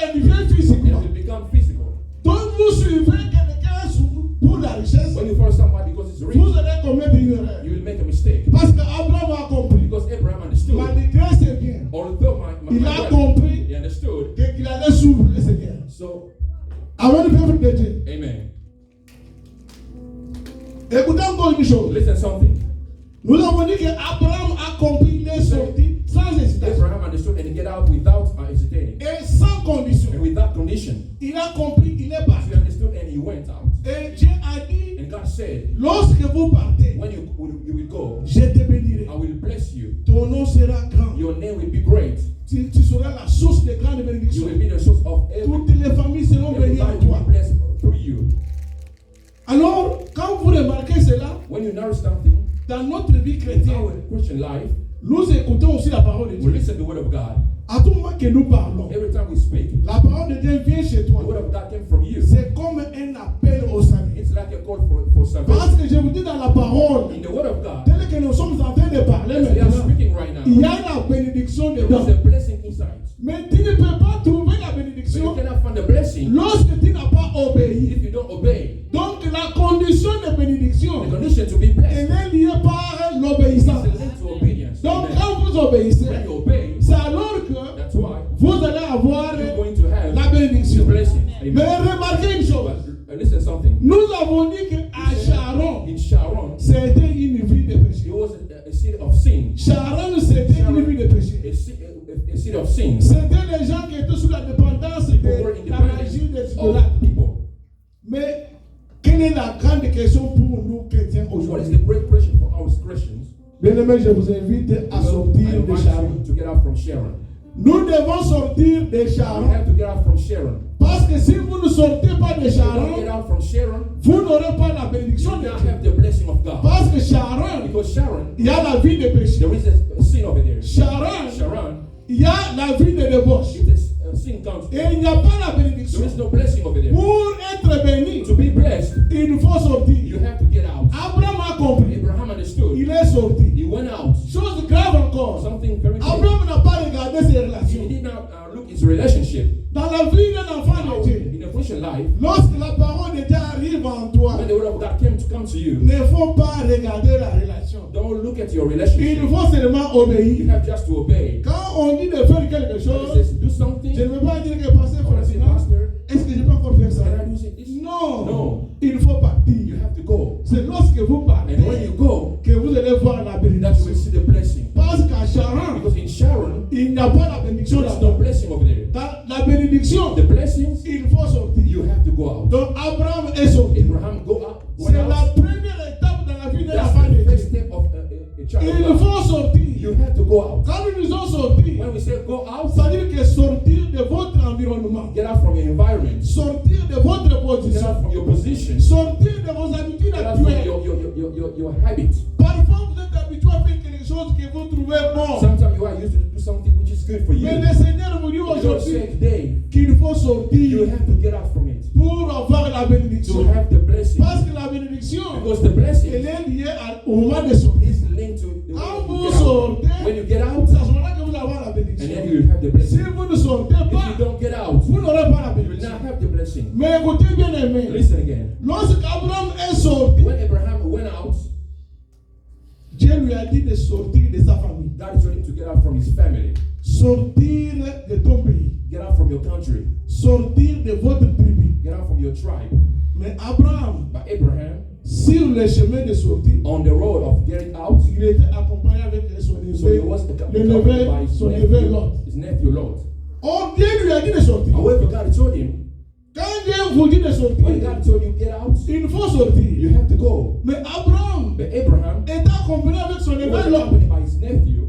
elle devient physique. and will become physical. Donc vous suivez quelqu'un pour la richesse, When you follow somebody because he's rich, vous allez commettre une erreur. you will make a mistake. Parce qu'Abraham a compris. Because Abraham understood, Ma grâce est bien. although my Il a wealth, compris he understood. qu'il allait suivre le Seigneur. So, Avant le peuple de Dieu. amen. Écoutez encore une chose. Listen something. Nous avons dit qu'Abraham a compris les sorties sans hésitation. Abraham understood and he get out without hesitating Et sans condition. and without condition. Il a compris, il est parti. He understood and he went out. Et Dieu a dit, And God said, lorsque vous partez, when you will go, je te bénirai. I will bless you. Ton nom sera grand. Your name will be great. Tu seras la source de grandes You bénédictions. will be the source of Toutes les familles seront bénies en everybody will toi. be blessed through you. Alors, quand vous remarquez cela, When you notice something dans notre vie in chrétienne, our Christian life, nous écoutons aussi la parole de we Dieu. listen to the word of God. À tout moment que nous parlons, Every time we speak, la parole de Dieu vient chez the toi. word of God came from you. C'est comme un appel au salut. It's like a call for Parce salvation. que je vous dis dans la parole, In the word of God, tel que nous sommes en train de parler as we are maintenant, speaking right now, il y a la bénédiction there dedans. is a blessing inside. Mais tu ne peux pas trouver la But you bénédiction cannot find the blessing lorsque tu n'as pas obéi. if you don't obey. Donc la condition de bénédiction, The condition to be blessed elle est liée par is l'obéissance. linked to obedience. Donc Amen. quand vous obéissez, When you obey, c'est alors que that's why vous allez avoir you're going to have la the bénédiction. blessing. Mais Amen. remarquez une chose, But listen something. nous avons dit qu'à Sharon, In Sharon, c'était une vie de péché. it was a city of sin. Sharon, c'était une vie de péché. A city of sin. C'était les gens qui étaient sous la dépendance People were de la magie independent des of idolâtres. people. Mais quelle est la grande question pour nous chrétiens What is aujourd'hui? the great question for us Christians? Bien-aimés, je vous invite à I sortir de invite Sharon. you to get out from Sharon. Nous devons sortir de You Sharon. have to get out from Sharon. Parce que si vous ne sortez pas de If you don't get Sharon, out from Sharon, vous n'aurez pas la you bénédiction will de not Dieu. have the blessing of God. Parce que Sharon, Because Sharon, il y a la vie de péché. there is a sin over there. Sharon, Sharon, il y a la vie de débauche. it is a sin comes. Et il n'y a pas la There bénédiction. is no blessing over there. Pour être béni, To be blessed, il faut you sortir. have to get out. Abraham a compris. Abraham understood. Il est sorti. He went out. Chose grave encore. Something very big. Abraham n'a pas regardé ses He relations. did not look his relationship. Dans la vie d'un enfant de Dieu, In a Christian life, lorsque la parole de Dieu arrive en toi, when the word of God came to come to you, ne faut pas regarder la relation. don't look at your Il relationship. faut seulement You obéir. have just to obey. Quand on dit de faire quelque When it chose, says do something, je ne veux pas dire que passer when I say Ferdinand, pastor, est-ce que je peux encore faire ça? can I do this? Non. No. Il faut You partir. have to go. C'est lorsque vous partez And when you go, que vous allez voir la that you will bénédiction. see the blessing. Parce qu'à Sharon, Because in Sharon, il n'y a pas la bénédiction there is no là-bas. blessing over there. Dans la bénédiction, The blessings, il faut sortir. you have to go out. Donc Abraham est sorti. Abraham go out. C'est Went la out. première étape dans la vie de That's l'enfant de the first Dieu. step of a child Il of God. faut sortir. You have to go out. Quand nous disons sortir, When we say go out, ça veut dire que sortir de votre environnement, get out from your environment. sortir de votre Get position, out from your position. sortir de vos habitudes Get out from actuelles. your habit. Parfois, vous êtes habitué à faire quelque chose que vous trouvez bon. Sometimes you are used to do something which is good for you. Mais le Seigneur vous dit You don't aujourd'hui say today, qu'il faut you sortir have to get out from it pour avoir la to bénédiction. have the blessing. Parce que la bénédiction, Because the blessing elle est liée au moment de sortir. is linked to the Quand way vous you get out. sortez, When you get out, c'est à ce moment-là que vous allez avoir la and then bénédiction. you will have the Si blessing. vous ne sortez If you pas, don't get out, vous n'aurez pas la you will bénédiction. not have the blessing. Mais écoutez bien aimé, Listen again. lorsqu'Abraham est sorti, When Abraham went out, Dieu lui a dit de sortir de sa famille, God told him to get out from his family, sortir de ton pays, get out from your country, sortir de votre tribu. get out from your tribe. Mais Abraham, But Abraham, sur le chemin de sortie, on the road of getting out, il était accompagné avec son so he neveu, was le accompanied neveu, by son neveu Lot. his nephew Lot. Or Dieu lui a dit de sortir. However, God told him, Quand Dieu vous dit de when sortir, God told you get out, il faut you sortir. have to go. Mais Abraham But Abraham était accompagné avec son was neveu Lot accompanied by his nephew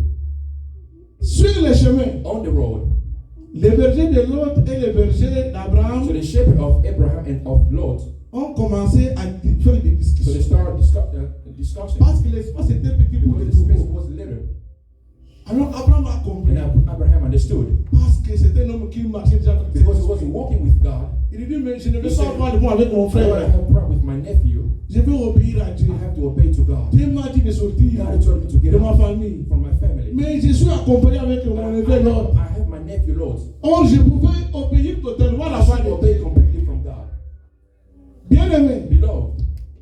sur le chemin. on the road. Les bergers de Lot et les bergers d'Abraham So the shepherd of Abraham and of Lot, ont commencé à faire des so they discussions. started discussing Parce que l'espace était petit pour because les the space troupeaux. was little. Alors Abraham a compris. And Abraham understood Parce que c'était un homme qui marchait déjà avec because he Dieu. wasn't walking with God. Il dit, mais je ne vais pas avoir de moi avec mon I want to frère. have problem with my nephew. Je vais obéir à Dieu. I have to obey to God. Dieu m'a dit de sortir God told me to get de ma out famille. from my family. Mais je suis accompagné avec mon neveu Lot. I have my nephew Lot. Or, je pouvais obéir totalement à la I voix should de obey Dieu. completely from God. Bien aimé, Beloved,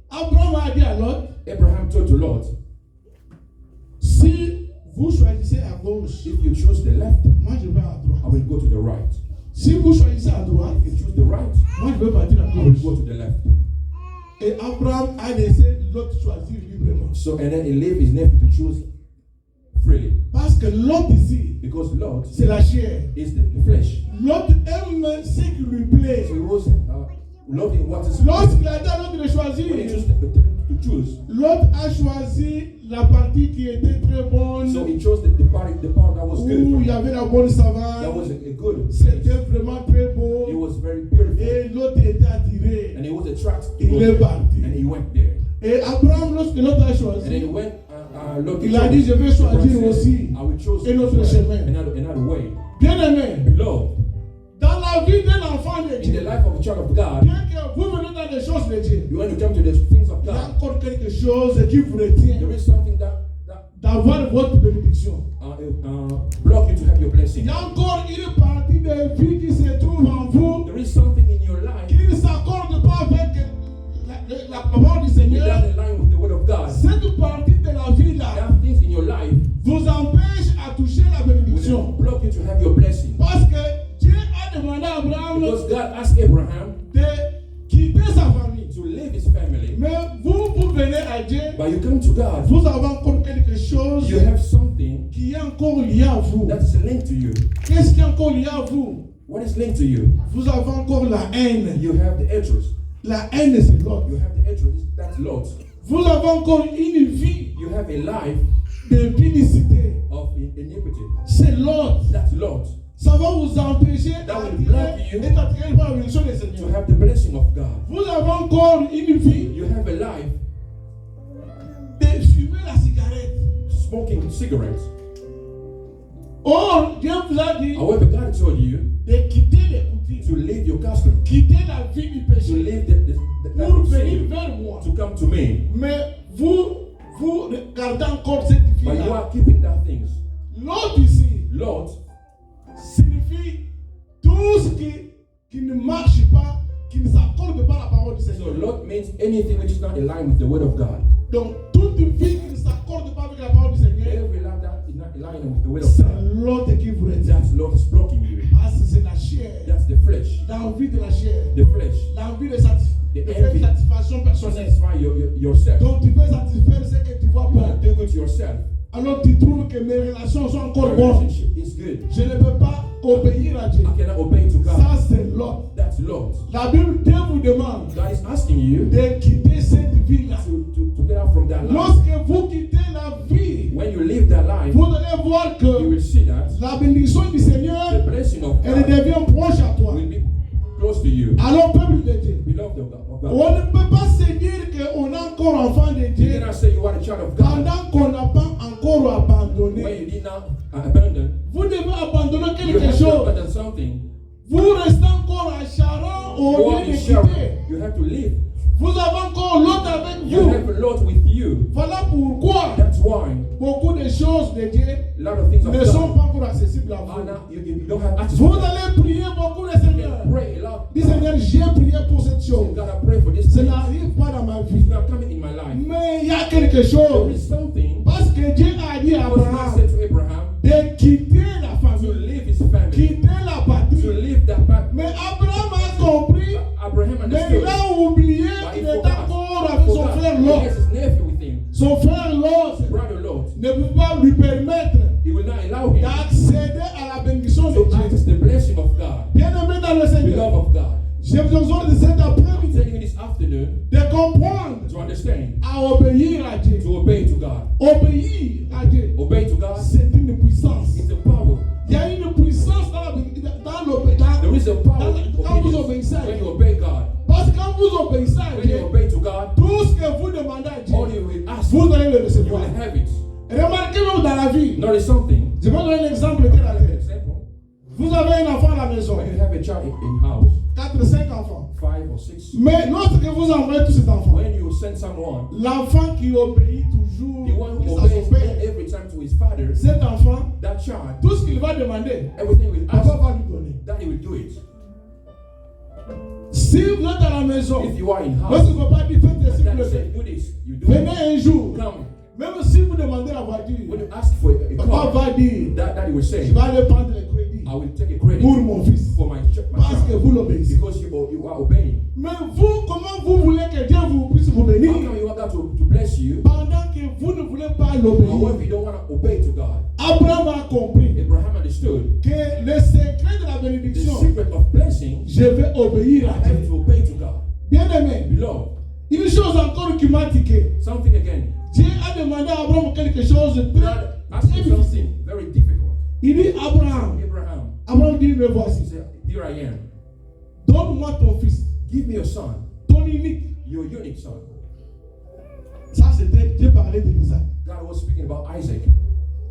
Abraham a dit à Lot, Abraham told to Lot, si vous choisissez à gauche, if you choose the left, moi je vais à I droite. will go to the right. Si vous choisissez à droite, If you choose the right, moi je vais partir à I will gauche. go to the left. Et Abraham a laissé Lot choisir librement. So, and then he left his nephew to choose freely. Parce que Lot ici, Because Lot c'est la chair. is the flesh. Lot aime ce qui lui plaît. So he was loving what is Lorsqu'il a dit à l'autre de when he choisir, chose to to choose. L'autre a choisi la partie qui était très bonne, So he chose the part that was good. où il y avait la bonne That savane. was a good place. C'était vraiment très beau. It was very beautiful. Et l'autre était attiré. And he was attracted to Il go est there. parti. And he went there. Et Abraham, lorsque l'autre a And then choisi, he went, Lot il a dit, je vais choisir aussi I will choose un autre chemin. another way. Bien aimé, Beloved, dans la vie d'un enfant de in the Dieu, life of a child of God, bien que vous venez dans les choses de Dieu, you want to come to the things of il y a God. encore quelque chose qui vous retient There is something that d'avoir votre bénédiction. block you to have your Il blessing. y a encore une partie de vie qui se trouve en vous There is something in your life qui ne s'accorde pas avec la parole du Seigneur. without in line with the word of God. Cette partie de la vie là There are things in your life vous empêche à toucher la which bénédiction. block you to have your blessing. Parce que Dieu a demandé à Abraham Because God asked Abraham de quitter sa famille. to leave his family, Mais vous venez à Dieu, but you come to God, vous avez encore quelque chose you have something qui est encore lié à vous. that is linked to you. Qu'est-ce qui est encore lié à vous? What is linked to you? Vous avez encore la haine. You have the hatred. La haine, c'est l'autre. You have the hatred. That's Lot. Vous avez encore une vie You have a life d'impudicité. of iniquity. C'est l'autre. That's Lot. Ça va vous empêcher That will block you d'être attiré par la bénédiction du To Seigneur. have the blessing of God. Vous avez encore une vie You have a life de fumer la cigarette. smoking cigarettes. Or, Dieu vous a dit However, God told you de quitter les coutumes, to leave your custom, quitter la vie du to péché leave the life pour of venir sin, vers moi. to come to me. Mais vous regardez encore cette But you vie-là. are keeping that things. L'autre ici Lord signifie tout ce qui ne marche pas, qui ne s'accorde pas à la parole du So Seigneur. Lord means anything which is not in line with the word of God. Donc, toute vie qui ne s'accorde pas avec la parole du Seigneur, Every life that is not in line with the word of c'est God, l'autre qui vous retient. that's Lord is blocking you. Parce que c'est la chair, That's the flesh. l'envie de la chair, The flesh. l'envie de faire satisfaction To personnelle. satisfy yourself. Donc, tu veux satisfaire ce que tu vois You want pas. to do good to yourself. Alors, tu trouves que mes relations sont encore Your bonnes. relationship is good. Je ne peux pas obéir à Dieu. I cannot obey to God. Ça, c'est l'autre. That's Lord. La Bible, Dieu vous demande God is asking you de quitter cette vie-là. to get out from that life. Lorsque vous quittez la vie, When you live that life, vous allez voir you que will see that la bénédiction du the Seigneur, blessing of elle God devient proche à toi. will be close to you. Alors, peuple de Dieu, Beloved of God. on ne peut pas se dire qu'on est encore enfant de You Dieu cannot say you are a child of God pendant qu'on n'a pas encore when abandonné. you did not abandon. Vous devez abandonner You quelque have to chose. abandon something. Vous restez encore à Charon You au are lieu de in Sharon. quitter. You have to live. Vous avez encore l'autre avec You vous. have a lot with you. Voilà pourquoi That's why beaucoup de choses de Dieu a lot of things of ne sont God pas encore accessibles à are vous. not, you don't have access Vous to them. allez prier beaucoup le You Seigneur. can pray a lot. Dis Seigneur, j'ai prié pour cette So chose. God, I pray for this Ça thing. n'arrive pas dans ma vie. It's not coming in my life. Mais il y a quelque There chose. is something. Parce que Dieu a dit à Because God Abraham said to Abraham de quitter la to famille, leave his family, quitter la to patrie. leave that path. Mais Abraham a compris, Abraham mais understood. il a oublié But qu'il he est forgot. encore avec son frère He Lot. has his nephew with him. Son frère Lot His brother Lot. ne peut pas lui permettre He will not allow him d'accéder à la bénédiction de to Dieu. access the blessing of God, Bien aimé dans le the Seigneur, love of God. j'ai besoin de cet I'm après-midi telling you this afternoon de comprendre to understand, à obéir à Dieu. to obey to God. Obéir à Dieu, Obey to God. c'est une puissance. It's a power. Il y a une puissance dans There is a power in quand vous obedience obéissez à when Dieu. you obey God. Parce que quand vous obéissez à When you Dieu, obey to God, tout ce que vous demandez à Dieu, all you will ask, vous allez le you recevoir. will have it. Remarquez même dans la vie. Notice something. Je vais donner un exemple terre à An terre. example. Vous avez un enfant à la maison, When you have a child in house, 4, 5 enfants. 5 or 6, Mais lorsque vous envoyez tous ces enfants, when you send someone, l'enfant qui obéit toujours the one who à obeys son père, every time to his father, cet enfant, that child, tout ce qu'il va demander, everything will ask, papa va lui donner. daddy will do it. Si vous êtes à la maison, If you are in house, lorsque papa dit faites ceci, vous daddy le say, faites. do this, you do it. Venez un jour, Come. même si vous demandez la voiture, When you ask for a papa car, va dire, daddy will say, je vais aller prendre le crédit I will take a credit pour mon fils. for my Parce que child vous l'obéissez. because you are obeying. Mais vous, comment vous voulez que Dieu vous puisse vous How bénir come you want God to bless you, pendant que vous ne voulez pas however l'obéir? you don't want to obey to God? Abraham a compris Abraham understood que le secret de la the bénédiction, secret of blessing. je vais obéir I à have Dieu. to obey to God. Bien aimé, Beloved, Une chose encore qui m'a tiqué. Something again. Dieu a demandé à Abraham quelque chose de God très asked him difficile. something very difficult. Il dit Abraham. Abraham, Abraham dit, me he voici. said, here I am. Donne-moi ton fils, Give me your son, ton unique. your unique son. Ça, c'était, Dieu parlait d'Isaac. God was speaking about Isaac.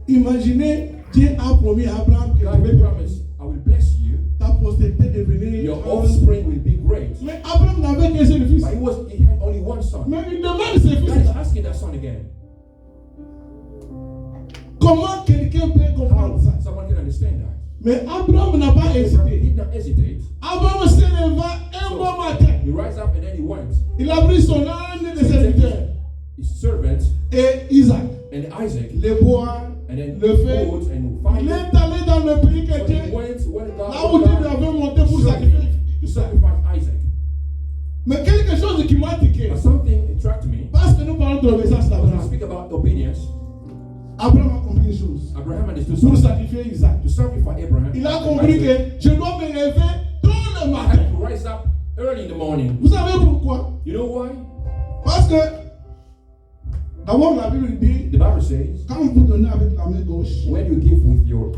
Imaginez, Dieu a promis à Abraham que God je will vais promise, I will bless you. ta postérité devenir Your grande. offspring will be great. Mais Abraham n'avait qu'un seul fils. But he had only one son. Mais il demande ses God is fils. asking that son again. Comment quelqu'un peut comprendre How ça? someone can understand that. Mais Abraham n'a pas Abraham hésité. did not hesitate. Abraham se leva un bon matin. He rise up and then he went. Il a pris son âne de So he took serviteur his servant et Isaac, and Isaac les bois, and then le feu. food and Il fire. est allé dans le pays que So Dieu, he went when là où Dieu lui God avait monté pour showed sacrifier. him to sacrifice Isaac. Mais quelque chose qui m'a tiqué, But something attracted me. parce que nous parlons de l'obéissance When we d'Abraham. speak about obedience, Abraham a compris une chose. Abraham understood Pour something. sacrifier Isaac, To sacrifice Abraham, il a compris Isaac, que je dois me lever tôt le I matin. have to rise up early in the morning. Vous savez pourquoi? You know why? Parce que d'abord la Bible dit, The Bible says, quand vous donnez avec la main gauche, when you give with your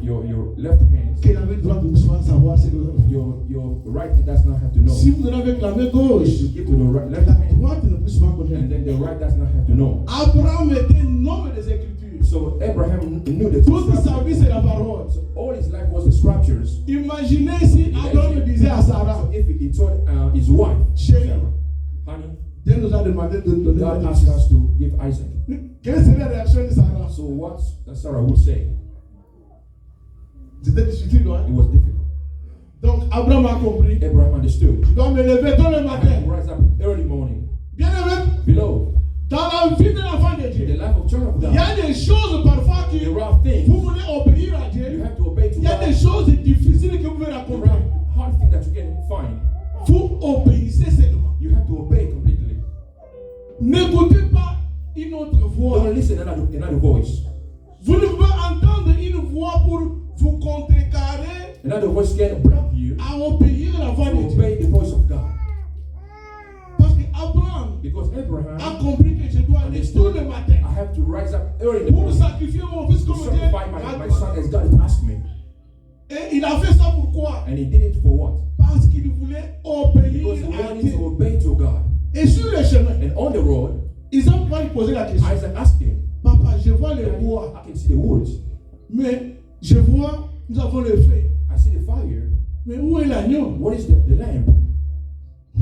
left hand, que la main droite ne puisse pas savoir ce que vous avez fait. your right hand does not have to know. Si vous donnez avec la main If gauche, you give to the right, left la hand, droite ne puisse pas and connaître. then the right does not have to know. Abraham était un homme des Écritures. So Abraham knew the Toute sa vie, c'est la parole. So all his life was the scriptures. Imaginez si Abraham disait à Sarah, So if he told his wife, chérie, honey, Dieu nous a demandé de donner God notre asked fils. us to give Isaac. Quelle serait la réaction de Sarah? So what Sarah would say? C'était difficile, hein? It was difficult. Donc Abraham a compris. Abraham understood. Je dois me lever tôt le I have matin. to rise up early morning. Bien aimé, Beloved, dans la vie de l'enfant de in the Dieu, life of child of il y a God, des choses parfois qui there are things vous voulez obéir à you Dieu. have to obey to Il y a des God. choses difficiles que vous pouvez There rencontrer. are hard things that you can find. Vous obéissez seulement. You have to obey completely. N'écoutez pas une autre voix. Don't listen another voice. Vous ne pouvez entendre une voix pour vous contrecarrer Another voice can block you à obéir à la voix to de Dieu. obey the voice of God. Parce que Abraham Because Abraham a compris que je dois aller tôt le matin I have to rise up early in the pour morning sacrifier mon fils to comme Dieu sacrifice my son as God has asked me. Et il a fait ça pourquoi? And he did it for what? Parce qu'il voulait obéir Because he à wanted Dieu. to obey to God. Et sur le chemin, And on the road, Isaac va lui poser la question. Isaac asked him, Papa, je vois les Daddy, bois, I can see the woods. mais je vois, nous avons le feu. I see the fire. Mais où est l'agneau? What is the lamb?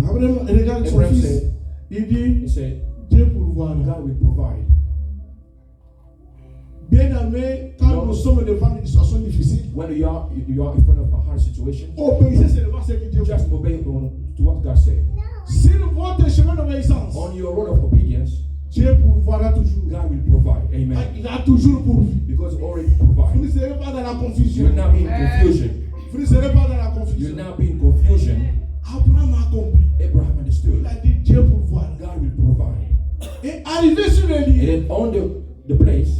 Abraham regarde son Abraham fils. said, Il dit, he said, Dieu pourvoira. God will provide. Bien aimé, quand nous sommes devant une situation difficile, When you are in front of a hard situation, obéissez seulement ce que Dieu just veut. obey to what God said. Sur votre chemin d'obéissance, On your road of obedience, Dieu pourvoira toujours. God will provide. Amen. Il a toujours pourvu. Because he already Vous ne provided. serez pas dans la You confusion. will not be in confusion. Vous ne serez pas dans la You confusion. will not be in confusion. Abraham a compris. Abraham Il understood. a dit Dieu pourvoira. God will provide. Et arrivé sur le And lieu, then on the place,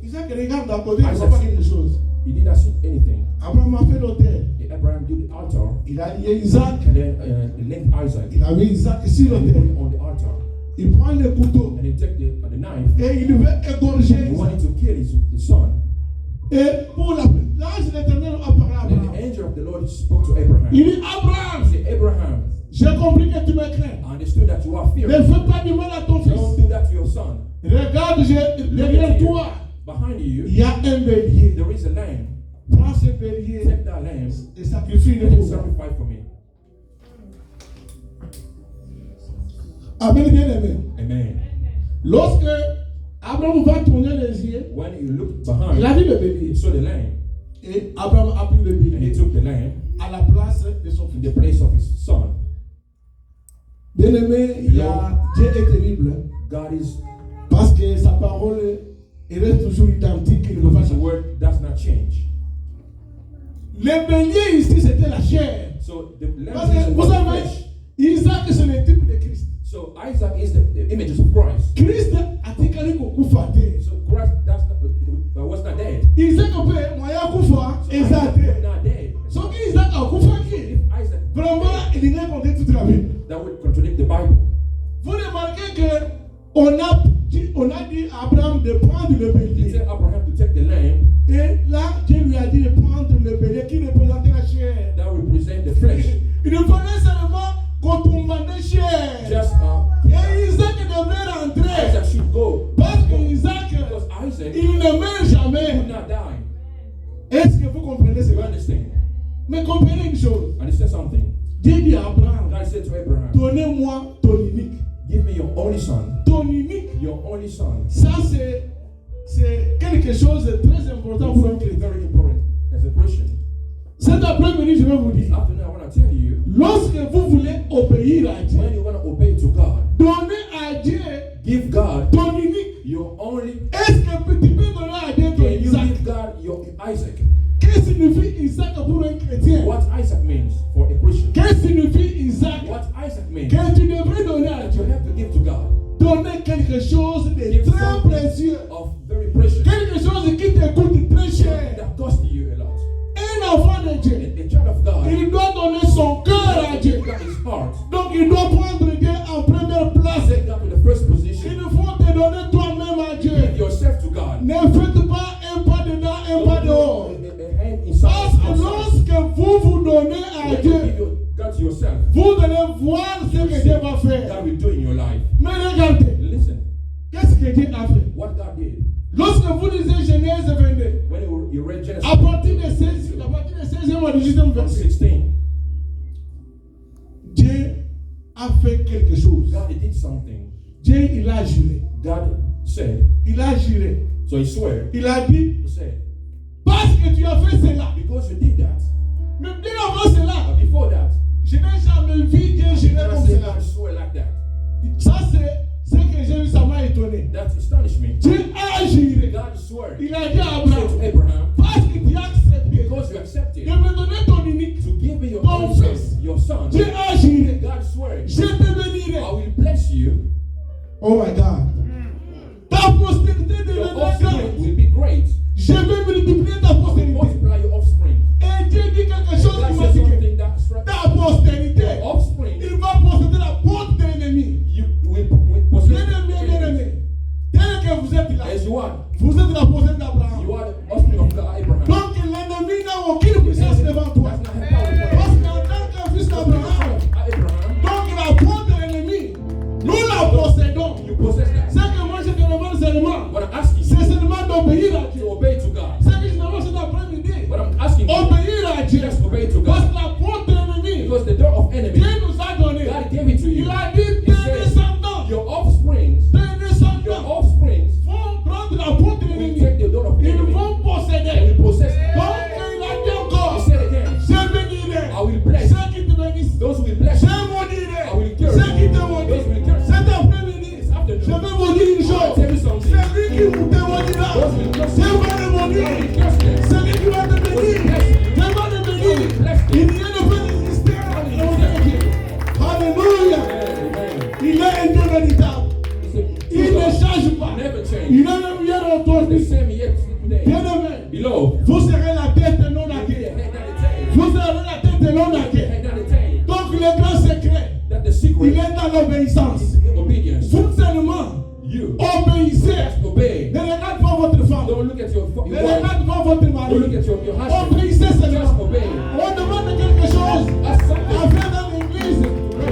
Isaac regarde d'à côté, il ne Isaac voit pas quelque chose. he did not see anything. Abraham a fait l'autel. And Abraham did the altar. Il a lié Isaac. And then he linked Isaac. Il a mis Isaac sur And he put l'autel. it on the altar. Il prend le couteau And he took the knife. et il veut égorger He Isaac. wanted to kill his son. Et pour l'ange de l'Éternel a parlé à And then Abraham. the angel of the Lord spoke to Abraham. Il dit He Abraham, said, Abraham, j'ai compris que tu me crains. I understood that you are Ne fearful. fais pas du mal à ton Don't fils. do that to your son. Regarde, derrière toi, Behind you, il y a un bélier. there is a lamb. Prends ce bélier Take that lamb et sacrifie-le and pour moi. sacrifice for me. Amen, bien aimé. Amen. Lorsque Abraham va tourner les yeux, When he looked il a behind, vu le he bélier. saw the lamb. Et Abraham a pris le And he bélier took the lamb à la place de son in fils. the place of his son. Bien aimé, Dieu est terrible God is, parce que sa parole elle reste toujours identique. Il ne va because pas his changer. word does not change. Le bélier ici, c'était la chair. So the Parce lamb que is vous the savez, flesh. Isaac, c'est le type de Christ. So Isaac is the images of Christ. Christ a tikali kukufa te. So Christ was not dead. Isaac pe moya kufa So Isaac Isaac te. was not dead. So ki Isaac akufa ki. If Isaac Vraiment, il est compté toute la Bible. that would contradict the Bible. Vous remarquez le He bélier. said Abraham to take the lamb Et là, Dieu lui a dit de prendre le bélier qui représentait la chair. that represent the flesh. Il ne fallait seulement contrebander chair. Just Et Isaac devait rentrer. Isaac should go. Parce que Isaac, Because Isaac il ne meurt jamais. would not die. Est-ce que vous comprenez You cela? understand? Mais comprenez une chose. And he said something. Dieu dit à Abraham, God said to Abraham, donnez-moi ton unique. give me your only son. Ton unique. Your only son. Ça, c'est quelque chose de très important pour un Something chrétien. very important as a Christian. Cet après-midi, je vais vous This dire, afternoon, I want to tell you, lorsque vous voulez obéir à Dieu, when you want to obey to God, donnez à Dieu give God ton unique. your only. Est-ce que tu peux donner à Dieu ton Can you Isaac? give God your Isaac? Qu'est-ce que signifie Isaac pour un chrétien? What Isaac means for a Christian? Qu'est-ce que signifie Isaac? What Isaac means Que tu devrais donner à that you Dieu? have to give to God. Donner quelque chose de Give très something précieux. of very precious. Quelque chose qui te coûte très cher. That cost you a lot. Un enfant de Dieu, A child of God, il doit donner son cœur à Dieu. give God his heart. Donc il doit prendre Dieu en première place. Take God to the first position. Il faut te donner toi-même à Dieu. Give yourself to God. Ne faites pas un pas dedans, un pas dehors. A hand inside, Parce que outside. lorsque vous donnez à When you Dieu, give God to yourself, vous allez voir ce que Dieu va faire. God will do in your life. Mais regardez, Listen, qu'est-ce que Dieu a fait? what God did. Lorsque vous lisez Genèse 22, When you read Genesis à partir de 16e à 18e verset, 16, Dieu a fait quelque chose. God did something. Dieu, il a juré. God said, Il a juré. so he swear, Il a dit, he said, parce que tu as fait cela. because you did that, Mais bien avant cela, but before that, je n'ai jamais vu Dieu jurer God comme said cela. God swear like that. Ça, c'est ce que j'ai vu, ça m'a étonné. That astonished me. Dieu a juré. God swore Il a dit à to Abraham, Abraham, parce que tu as accepté because you accepted de me donner ton unique, to give me your Ton own son, fils. your son, Dieu a juré. God swore, Je te bénirai. I will bless you. Oh my God. Ta postérité Your deviendra offspring grande. will be great. Je vais multiplier ta I will postérité. multiply your offspring. Et Dieu dit quelque chose God qui m'a said dit que something that struck ta postérité, your offspring. il va posséder la porte de l'ennemi. You will possess Bien-aimé, bien-aimé. Tel que vous êtes là, as you are. vous êtes la possédée d'Abraham. You are the offspring of God, Abraham. Donc l'ennemi n'a aucune puissance devant toi. That's not how powerful. Parce qu'en tant qu'un fils d'Abraham, Abraham, donc la porte de l'ennemi, nous la possédons. you possess Ce that. que moi je te demande seulement, What I'm asking c'est you seulement d'obéir à Dieu. to obey to God. Ce que je demande cet après-midi, What I'm asking you obéir à Dieu. just obey to Parce God. que la porte de l'ennemi, Because the door of enemy, Dieu nous a donné. God gave it to you. Il a dit He tes said, descendants, your offsprings, tes your descendants offsprings vont prendre la porte de will l'ennemi. take the door of Ils enemy vont and posséder. will possess it. Donc il a dit He encore, said again, je bénirai I will bless ceux qui te bénissent. those who will bless Je you. maudirai I will curse ceux qui te those who maudissent. will curse Cet après-midi, This afternoon, je vais vous dire une I will chose. tell you something. Celui qui te maudira, Those will curse Dieu you. va le maudire. God will curse them. Celui qui va te bénir, Dieu va le bénir. Il n'y a ne peut résister à la volonté de Dieu. Alléluia. Amen. Il est un Dieu véritable. It's a Il true ne God. change pas. Never Il change. est le meilleur The aujourd'hui. same yet today. Bien-aimé, Below, vous serez la tête et non la you'll be the queue. head, not the tail. Vous serez la tête et non la You'll be the queue. head, not the tail. Donc le grand secret, That the il secret est dans l'obéissance. is in obedience. Vous seulement You obéissez. just obey. Ne regarde pas votre femme. Don't look at your Ne wife. regarde pas votre Don't mari. look at your husband. Obéissez Just seulement. obey. On demande quelque chose Ask something. à faire dans l'église.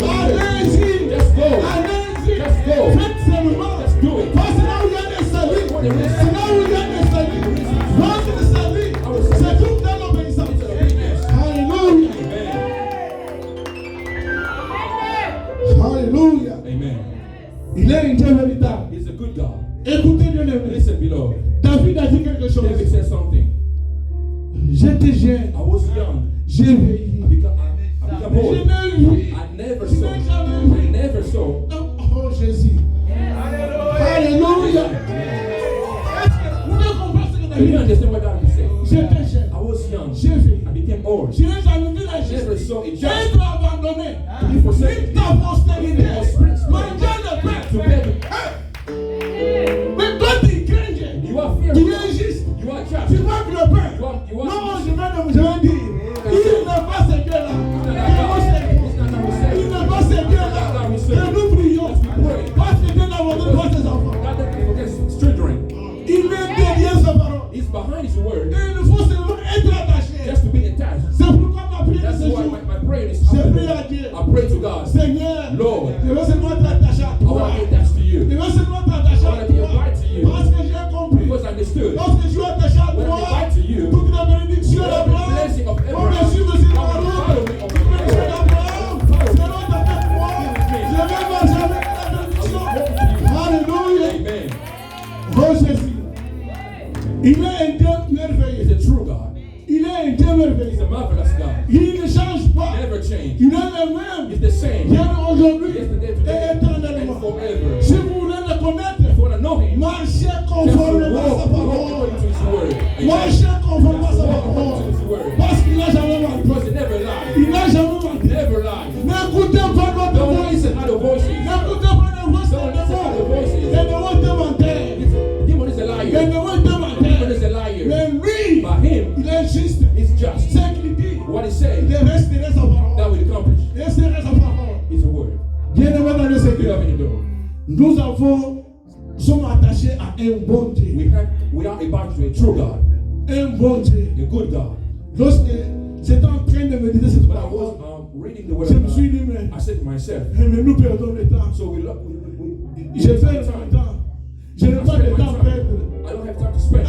Allez-y. Just go. Allez-y. Just go. Faites seulement. Just do it. Parce que là où il y a des saluts, c'est là où il y a des saluts. Votre salut se trouve dans l'obéissance. It's obedience. Alléluia. Amen. Alléluia. Amen. Il est un Dieu véritable. He's a good God. Écoutez bien aimé. Listen, beloved. David a dit quelque chose. David said something. J'étais jeune. I was young. J'ai veillé. I become Je old. n'ai vu. I never Je saw. n'ai jamais vu. I never saw. Oh Jésus. Alléluia. Est-ce que vous devez comprendre ce que Can you David a dit? understand what David said? J'étais jeune. I was young. J'ai veillé. I became old. Je n'ai jamais vu la I never justice saw a just être abandonné. to be forsaken. Ni ta postérité. Manger le To pain. beg. Mais toi tu crains Dieu. You are Tu fearful. es juste. You are Tu just. manques le pain. You are- Non, je vais dire. Il n'est pas ce Dieu-là. Que vous servez. It's not how we say Il it. n'est pas ce Dieu-là. Que nous prions. Parce que Dieu n'a abandonné pas ses enfants. God doesn't forget children. Il est behind His word. Et il faut seulement être attaché. Just to be attached. C'est pourquoi ma prière That's ce why jour, my prayer is je prie à Dieu. I pray to God. Seigneur, Lord, je veux seulement être attaché à I toi. want to be attached to Je you. veux seulement être attaché I à want to be toi. applied to you. Parce que j'ai compris. Because I understood. Lorsque je suis attaché à When I'm toi, applied to you, toute la bénédiction the d'Abraham, blessing of on Abraham, me suit aussi par follow l'autre. me Toute la bénédiction d'Abraham, sera avec moi. Je vais marcher avec la bénédiction. Alléluia. Amen. Oh Jésus. Il est un Dieu merveilleux. He's a true God. Il est un Dieu He's merveilleux. a marvelous God. Il ne change pas. Never change. Il est le même. He's the same. Hier, aujourd'hui Yesterday, et today, and éternellement. forever. Si vous voulez le connaître, If you want to know Him, marchez just conformément à sa walk parole. according to His word. Amen. Marchez conformément à sa Walk according parole. to His word. Parce qu'il n'a jamais menti. Because He never lied. Il n'a jamais menti. Never lied. N'écoutez pas notre Don't voix. listen to the voices. N'écoutez pas les voix Don't listen to the des voices. démons te menteurs. The demon is a Les liar. démons te The demon is a menteurs. liar. Mais lui, But Him il est juste. is just. Ce qu'il dit, What He said, il resterait sa parole. that will accomplish. Il resterait sa parole. Is a word. Bien-aimé dans le Seigneur, Beloved in the Lord, nous sommes attachés à un bon Dieu. we are about to a true God, Un bon Dieu. a good God. Lorsque j'étais en train de méditer cette When I parole, was reading the word je of me suis God, dit, mais I said to myself, nous perdons le temps. so we J'ai fait le temps. Je n'ai pas de temps à perdre. I don't have time to spend.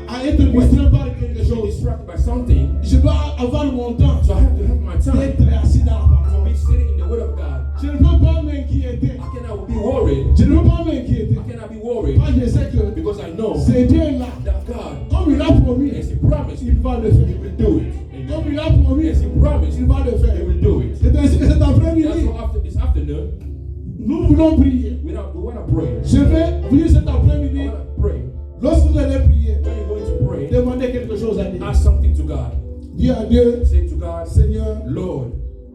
À être distrait par quelque So chose. distracted by something, Je dois avoir mon temps so I have to have my time d'être assis dans la to parole. be sitting in the word of God. Je ne peux pas m'inquiéter. I cannot be worried. Je ne peux pas m'inquiéter. I cannot be worried Moi, je sais que because I know c'est Dieu là. that God, Comme il a promis, as He promised, il va le He faire. will do it. Amen. Comme il a promis, As He promised, il va le He faire. will do it. C'est ainsi que cet That's après-midi, why after this afternoon, nous voulons prier. we want to pray. Je vais vous dire cet I après-midi, want to pray. lorsque vous allez prier, When you're going to pray, demandez quelque chose à Dieu. ask something to God. Dis à Dieu, Say to God, Seigneur, Lord,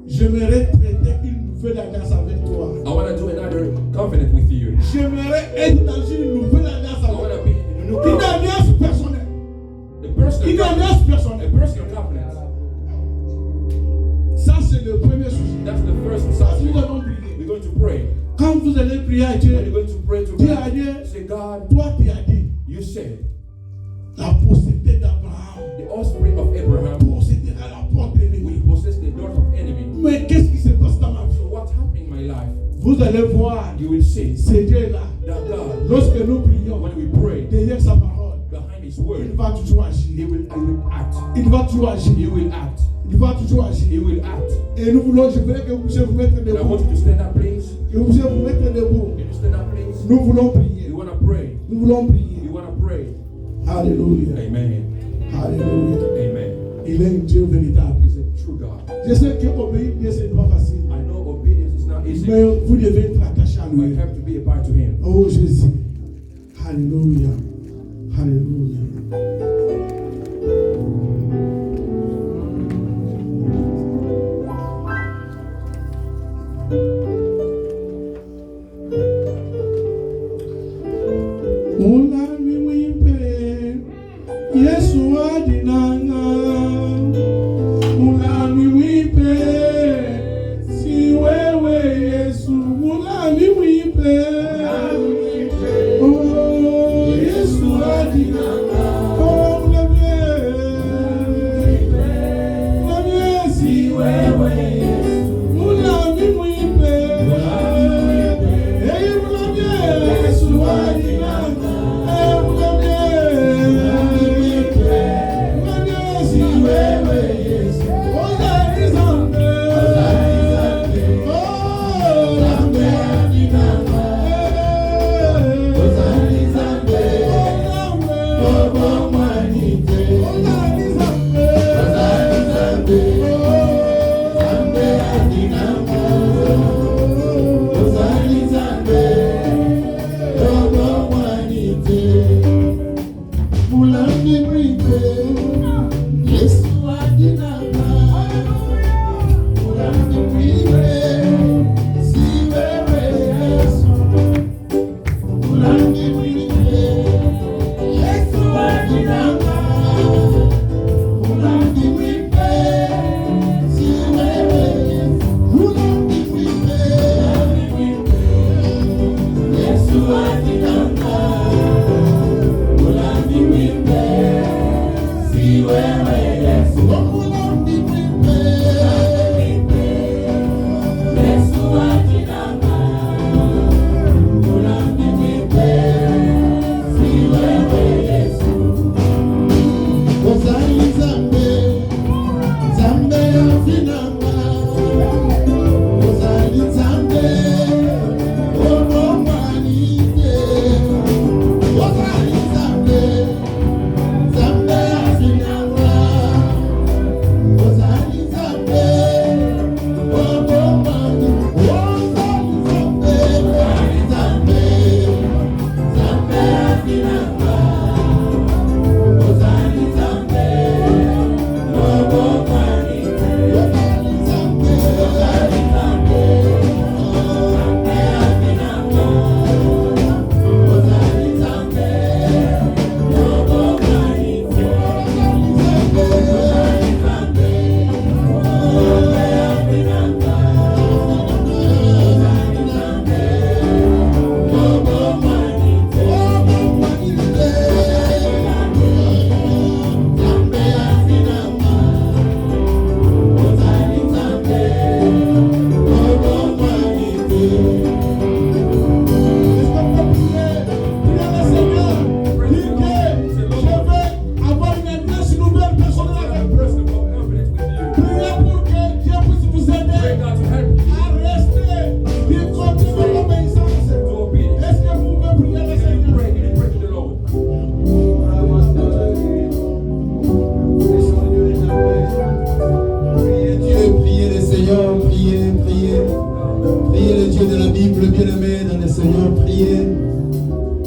j'aimerais traiter une nouvelle alliance avec toi. I want to do another covenant with you. J'aimerais être dans une nouvelle alliance I avec want toi. to be in a new Une covenant. alliance personnelle. The personal Une covenant. alliance A personnelle. personal covenant. Ça, c'est le premier sujet. That's the first Nous subject. allons prier. We're going to pray. Quand vous allez prier à When Dieu, you're going to pray to dis à God, Dieu, say, God, toi tu as dit, you said la postérité d'Abraham the offspring of Abraham possédera la porte de will l'ennemi. possess the doors of enemy. Mais qu'est-ce qui se passe dans ma vie? So what's happening in my life? Vous allez voir, You will see c'est Dieu là. that God, Lorsque nous prions, when we pray derrière sa parole, behind His il word, va toujours He agir. will act. Il va toujours He agir. will act. Il va toujours He agir. will act. Et nous voulons, je voudrais que vous puissiez vous mettre And I want debout. you to stand up, please. Que vous puissiez vous mettre debout. Can you stand up, please? Nous voulons prier. We want to pray. Nous voulons prier. We want to pray. Alléluia. Amen. Alléluia. Amen. Il est un Dieu véritable. He's a true God. Je sais que obéir Dieu, c'est pas facile. I know obedience is not easy, Mais vous devez être attaché à but you lui. have to be apart to Him. Oh Jésus. Alléluia. Alléluia. Ulami wimpe Yesu adinanga. Ulami wimpe si wewe Yesu. Ulami wimpe. Oh Yesu adinanga. Oh ulami si wewe Yesu. Ulami wimpe. Hey ulami Yesu adinanga. Hey ulami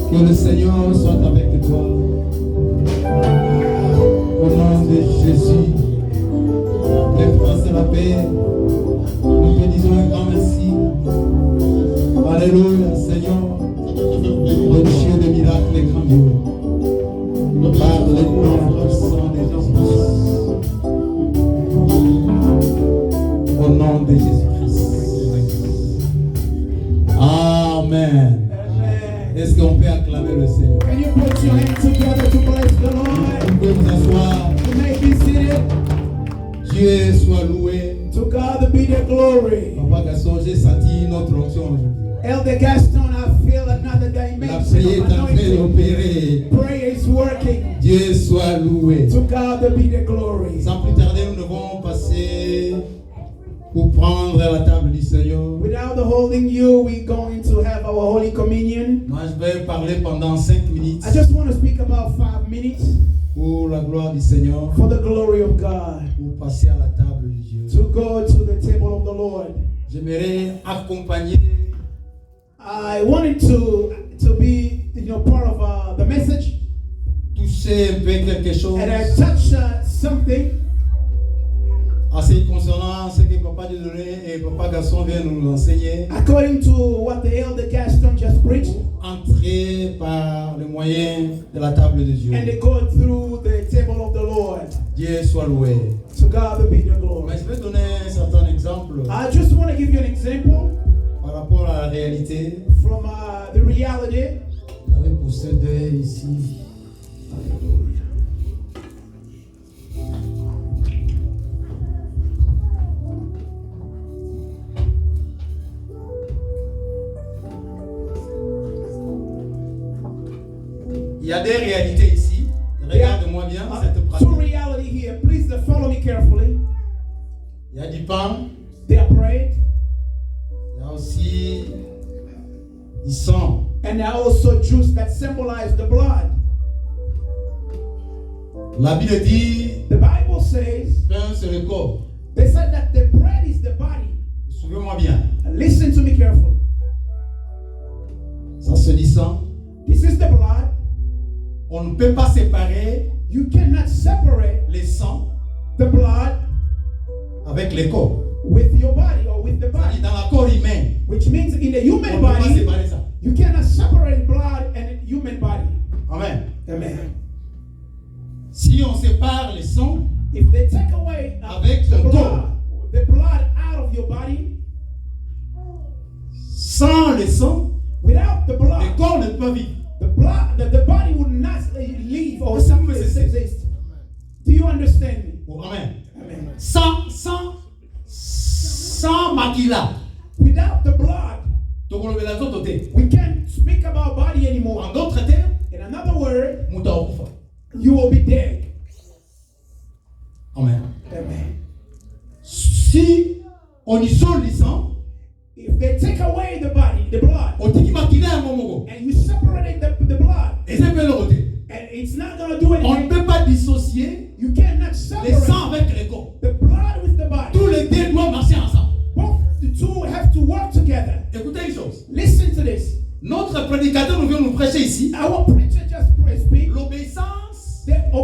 Que le Seigneur soit avec toi. Au nom de Jésus, les princes de la paix, nous te disons un grand merci. Alléluia, Seigneur, le Dieu des miracles et grandioses. Par le nom puissant de Jésus-Christ. Au nom de Jésus-Christ. Amen. Est-ce qu'on peut acclamer le Seigneur? Can you put your hands together to bless the Lord? Vous pouvez vous asseoir. You may be seated. Dieu soit loué. To God be the glory. Papa Gaston, j'ai senti notre onction aujourd'hui. Elder Gaston, I feel another La dimension prière of est en train anointing. d'opérer. Prayer is working. Dieu soit loué. To God be the glory. Sans plus tarder, nous devons passer pour prendre la table du Seigneur. Without holding you, we're going to have our Holy Communion. Moi, je vais parler pendant 5 minutes I just want to speak about 5 minutes pour la gloire du Seigneur, for the glory of God. pour passer à la table du Dieu. To go to the table of the Lord. J'aimerais accompagner I wanted to be, part of the message, toucher un peu quelque chose and I touched something assez concernant ce que Papa Dieudonné et Papa Gaston viennent nous enseigner. according to what the Elder Gaston just preached, Entrer par le moyen de la table de Dieu. and they go through the table of the Lord. Dieu soit loué. To God be the glory. Mais je vais donner un certain exemple I just want to give you an example par rapport à la réalité. from the reality. J'avais poussé deux ici. Il y a des réalités ici. Regarde-moi bien cette Two pratique. reality here. Please follow me carefully. Il y a du pain. They are bread, Il y a aussi du sang. and there are also juice that symbolize the blood. La Bible dit, The Bible says, pain c'est le corps. they said that the bread is the body. Suivez-moi bien. And listen to me carefully. Ça se dit sang. This is the blood. On ne peut pas séparer You cannot separate les sangs the blood avec les corps. with your body or with the Ça dit body. dans la corps humain. Which means in the On human ne peut pas body, séparer ça. you cannot separate blood and human body. Amen. Amen. Si on sépare les sangs If they take away avec son corps, the blood out of your body, sans les sangs, without the les blood, corps ne peuvent vivre. the body would not leave or Est-ce que vous something me exist. Do you understand me? Oh, amen. Amen. Sans makila. Without the blood, Tokolobela zoto te. we can't speak about body anymore. En d'autres termes, In another word, muta okufa. you will be dead. Amen. Amen. Si on isole les sangs, If they take away the body, the blood, otiki makila ya momoko. and you separate the blood, Et c'est le côté. and it's not going to do On ne anything, peut pas dissocier you cannot les sangs separate avec les corps. the blood with the body. Tous les deux doivent marcher ensemble. Both the two have to work together. Écoutez une chose. Listen to this. Notre prédicateur nous vient nous prêcher ici. Our preacher just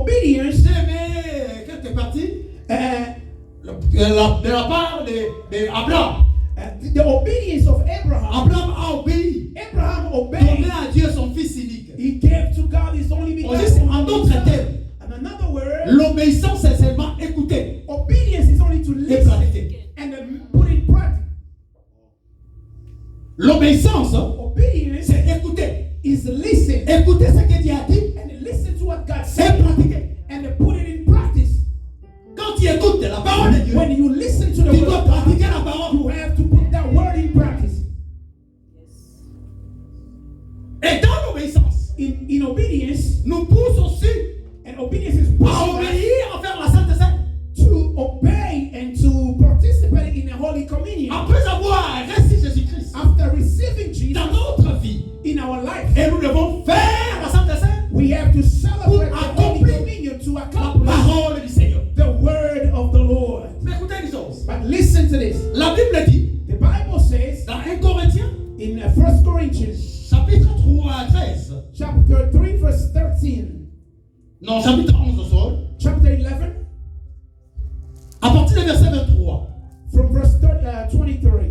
obedience J'ai aimé quelques parties de la part d'Abraham. the obedience of Abraham. Abraham a obéi. Abraham Donné obeyed. à Dieu son fils unique. He gave to God his only On dit, en begotten d'autres son. termes, And another word, l'obéissance c'est seulement écouter obedience is only to et listen pratiquer. and put in practice. L'obéissance, Obedience c'est écouter. is listen Écouter ce que Dieu a dit and listen to what God et said pratiquer. and put it in practice. Quand tu écoutes la parole de Dieu, When you listen to the tu word dois of God, pratiquer la parole. you have to put that word in practice. Et dans l'obéissance, In obedience, nous pousse aussi and obedience is à pushing us obéir à faire la Sainte Seine. to obey and to participate in the Holy Communion. Après avoir reçu Jésus-Christ After receiving Jesus dans notre vie, in our life, et nous devons faire la Sainte Seine, we have to celebrate the Holy accomplir Communion to la accomplish parole du Seigneur. the word of the Lord. Mais écoutez une chose. But listen to this. La Bible dit, The Bible says dans 1 Corinthiens, in 1 Corinthians chapitre 3, 13, chapter 3 verse 13, non, chapitre 11, sorry, chapter 11 à partir du verset 23, from verse 23.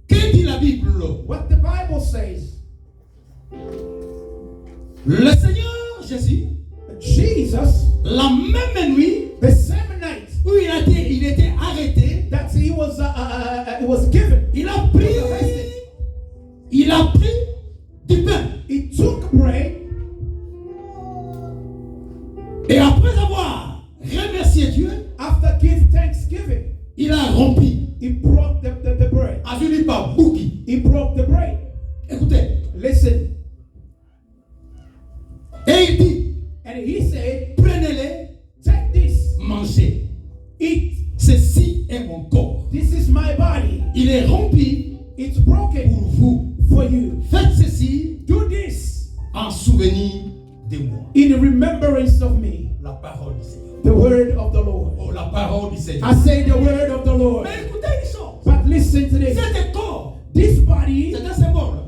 que dit la Bible? What the Bible says, Le Seigneur Jésus, Jesus, la même nuit the same night où il était arrêté, that he was given, il a pris du pain. he took bread, Et après avoir remercié Dieu, after give thanksgiving, il a rompu. he broke the bread. A fini par bouki. He broke the bread. Écoutez. Listen. Et il dit, And he said, prenez-les, take this, mangez. eat. Ceci est mon corps. This is my body. Il est rompu It's broken pour vous. for you. Faites ceci Do this en souvenir de moi. in remembrance of me. La parole du Seigneur. The word of the Lord. Oh, la parole du Seigneur. I say the word of the Lord. Mais écoutez une chose. But listen to this. Cet corps, This body, c'est un symbole.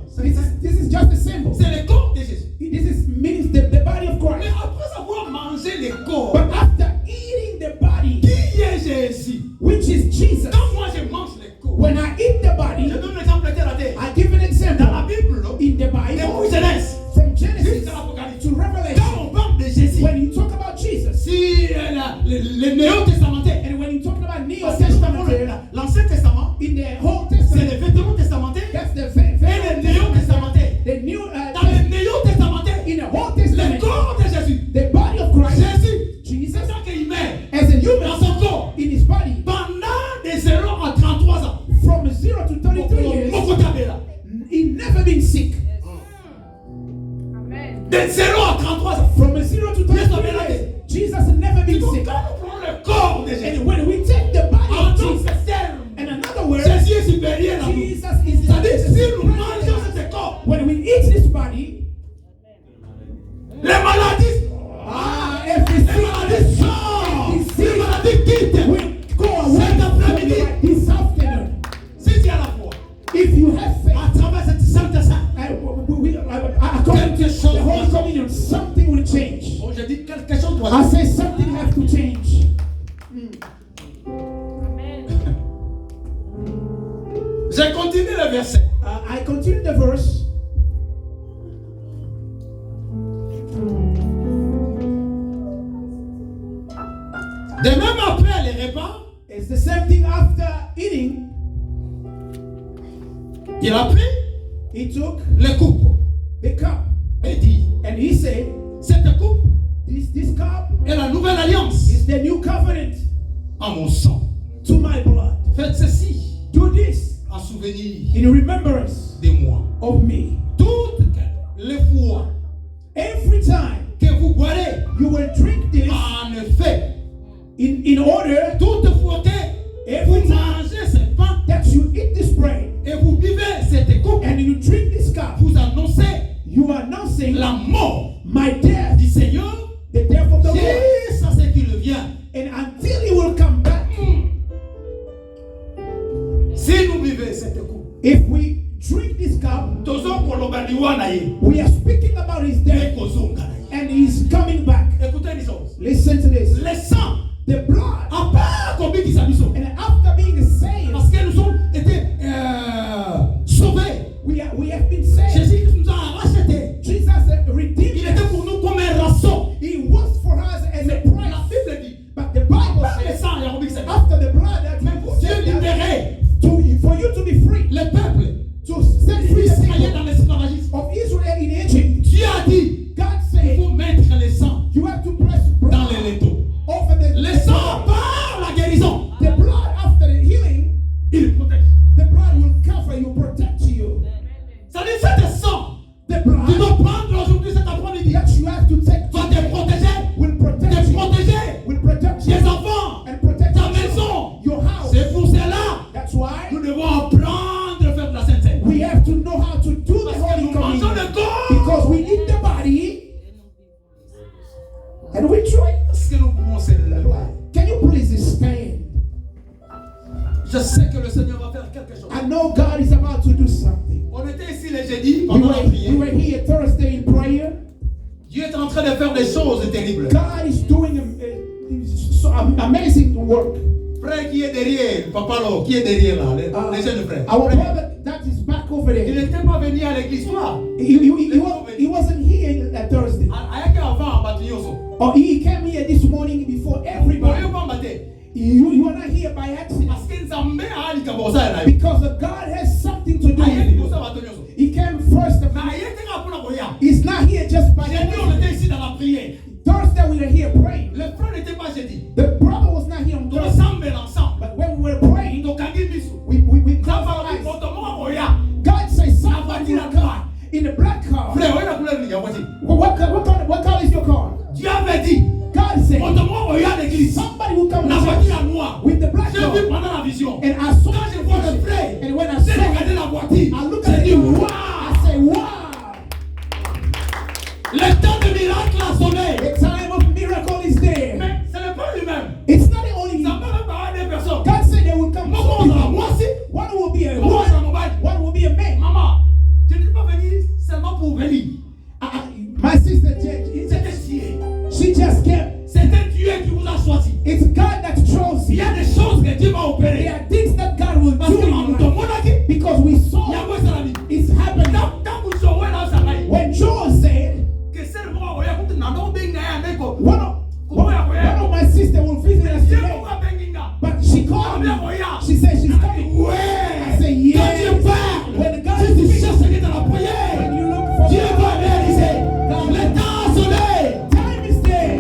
this is just a symbol. C'est le corps de Jésus. This means the body of Mais Christ. après avoir mangé le corps, But after eating the body, qui est Jésus? which is Jesus, Quand moi je mange le corps, when I eat the body, je donne l'exemple terre à terre. I give an example. Dans la Bible, In the depuis Bible, Genèse from Genesis jusqu'à l'Apocalypse, to quand Revelation, on parle de Jésus, when you talk about Jesus, si le Néo-Testamentaire, and when you talk about New parce que nous avons Testament, l'Ancien Testament, in the Old c'est Testament, le Vêtement testamentaire that's the et le Néo-Testamentaire. the New Dans le Néo-Testamentaire, in the Old le Testament, corps de Jésus, the body of Christ, Jésus, Jesus, c'est ça qu'il meurt as a dans human son corps in his body, pendant de 0 à 33 ans. from 0 to 33 years, Beaucoup d'abord. he never been sick. De 0 à 33 ans. From 0 to 33 years, Jesus never been Donc sick. quand nous prenons le corps de Jésus, And when we take the body en of tant Jesus, que terme, in another word, Jésus est supérieur à nous. Jesus is C'est-à-dire, si nous mangeons ce corps, when we eat this body, les maladies, every les maladies sortent, les maladies quittent. will go away Cet from après-midi, you this afternoon. si tu as la foi, If you have faith, à travers cette sainte sainte, according to the Holy Communion, something will change. oh, je dis quelque chose doit I say something has to change. Je continue le verset. I continue the verse. De même après les repas, It's the same thing after eating. il a pris He took le coupe the cup et dit, and he said, cette coupe this cup est la nouvelle alliance is the new covenant en mon sang. to my blood. Faites ceci Do this en souvenir in remembrance de moi. of me. Toutes les fois Every time que vous boirez, you will drink this en effet, in order toutefois que every vous time mangez ce pain that you eat this bread et vous buvez cette coupe, and you drink this cup, vous annoncez you are announcing la mort my death, du Seigneur the death of the Lord, jusqu'à ce qu'il vient. and until he will come back. Si nous buvons cette coupe, If we drink this cup, tozo koloba liwa na ye, we are speaking about his death ekozonga na ye. and he's coming back. Écoutez une choses. Listen to this. Le sang, The blood, à part combien qui s'habille. and after being saved, Parce que nous sommes été sauvés. we have been saved. Jésus nous a rachetés. Jesus redeemed Il était us. pour nous comme un rançon. He was for us as a La price. Bible dit, But the Bible par le says, sang, il y a combien qui s'habille. after the blood that Mais pour Dieu saved us, libérer for you to be free, le peuple to set free the israélien people dans l'esclavagisme, of Israel in Egypt, Dieu a dit, God il said, faut mettre le sang you have to press dans blood les létaux. over Le sang par la guérison, the blood after the healing. il protège. The blood will cover you, protect you. Ça dit, c'est sang. The Tu blood dois prendre aujourd'hui cet après-midi. that you have to take Va te protéger, will protect te you, protéger. will protect you Tes enfants, and protect ta your maison. children, your house. C'est pour cela That's why nous devons apprendre à faire de la sainteté. we have to know how to do the Parce que Holy nous mangeons Communion, le corps. because we eat the body and we drink Est-ce que nous pouvons se the lever? blood. Can you please stand? Je sais que le Seigneur va faire quelque chose. I know God is about to do something. On était ici le jeudi We pendant la were prière. here Thursday in prayer. Dieu est en train de faire des choses terribles. God is doing amazing work. Frère qui est derrière, Papa Lo, qui est derrière là, les jeunes frères. Our Frère, brother that is back over il there. n'était pas venu à l'église toi. He wasn't here that Thursday. Ayake avant batu nyonso. Or he came here this morning before everybody. Boyo pamba te. You are not here by accident. Parce que Nzambe alika bosa na yo. Because God has something to do with Ayeke you. bosa batu nyonso. He came first of Mais all. ayeke nga pona koya. He's not here just by Jeudi on accident. était ici dans la prière. Thursday we were here praying. Le frère n'était pas jeudi. The brother was not here on Donc Thursday. ensemble l'ensemble. But when we were praying, Donc angi biso. we closed Nzambe our ali eyes. moto mo koya. God says Na somebody voiture will noire. come in the black car. Frère, oyo na couleur ni ya voiture. What color is your car? Dieu avait dit, God said moto mo koya l'église. somebody will come Na to church voiture noire. with the black J'ai vu car. pendant la vision. And I saw Quand je vois le frère, and when I j'ai saw regardé it, la voiture. I looked J'ai at dit, it. waouh! I said, wow. Le temps de miracle a sonné. The time of miracle is there. Mais ce n'est pas lui-même. It's not the only Ça peut même parler des personnes. God said there will come Moi, two comment ça va? people. Moi aussi. One will be a Moi, ça woman, m'embête. one will be a man. Maman, tu n'es pas venu seulement pour venir. My sister, C'était Dieu. she just came. C'était Dieu qui vous a choisi. It's God that chose Il y you. a des choses que Dieu va There opérer. are things that God will Parce do que in maman, your ton life. monaki, Because we il y a saw quoi ça la vie? it's happening. Tant que Joël a sa vie, When Joel said, que c'est le moment où il y a beaucoup de nando benga ya neko. one of my sisters will visit us Dieu today, vous a benga. but she called me. She said she's coming. I Ouais. said, Quand yes. Dieu parle, When God si tu speaks, cherches Dieu dans la prière, when you look for Dieu God, va réaliser. Le temps a sonné time is there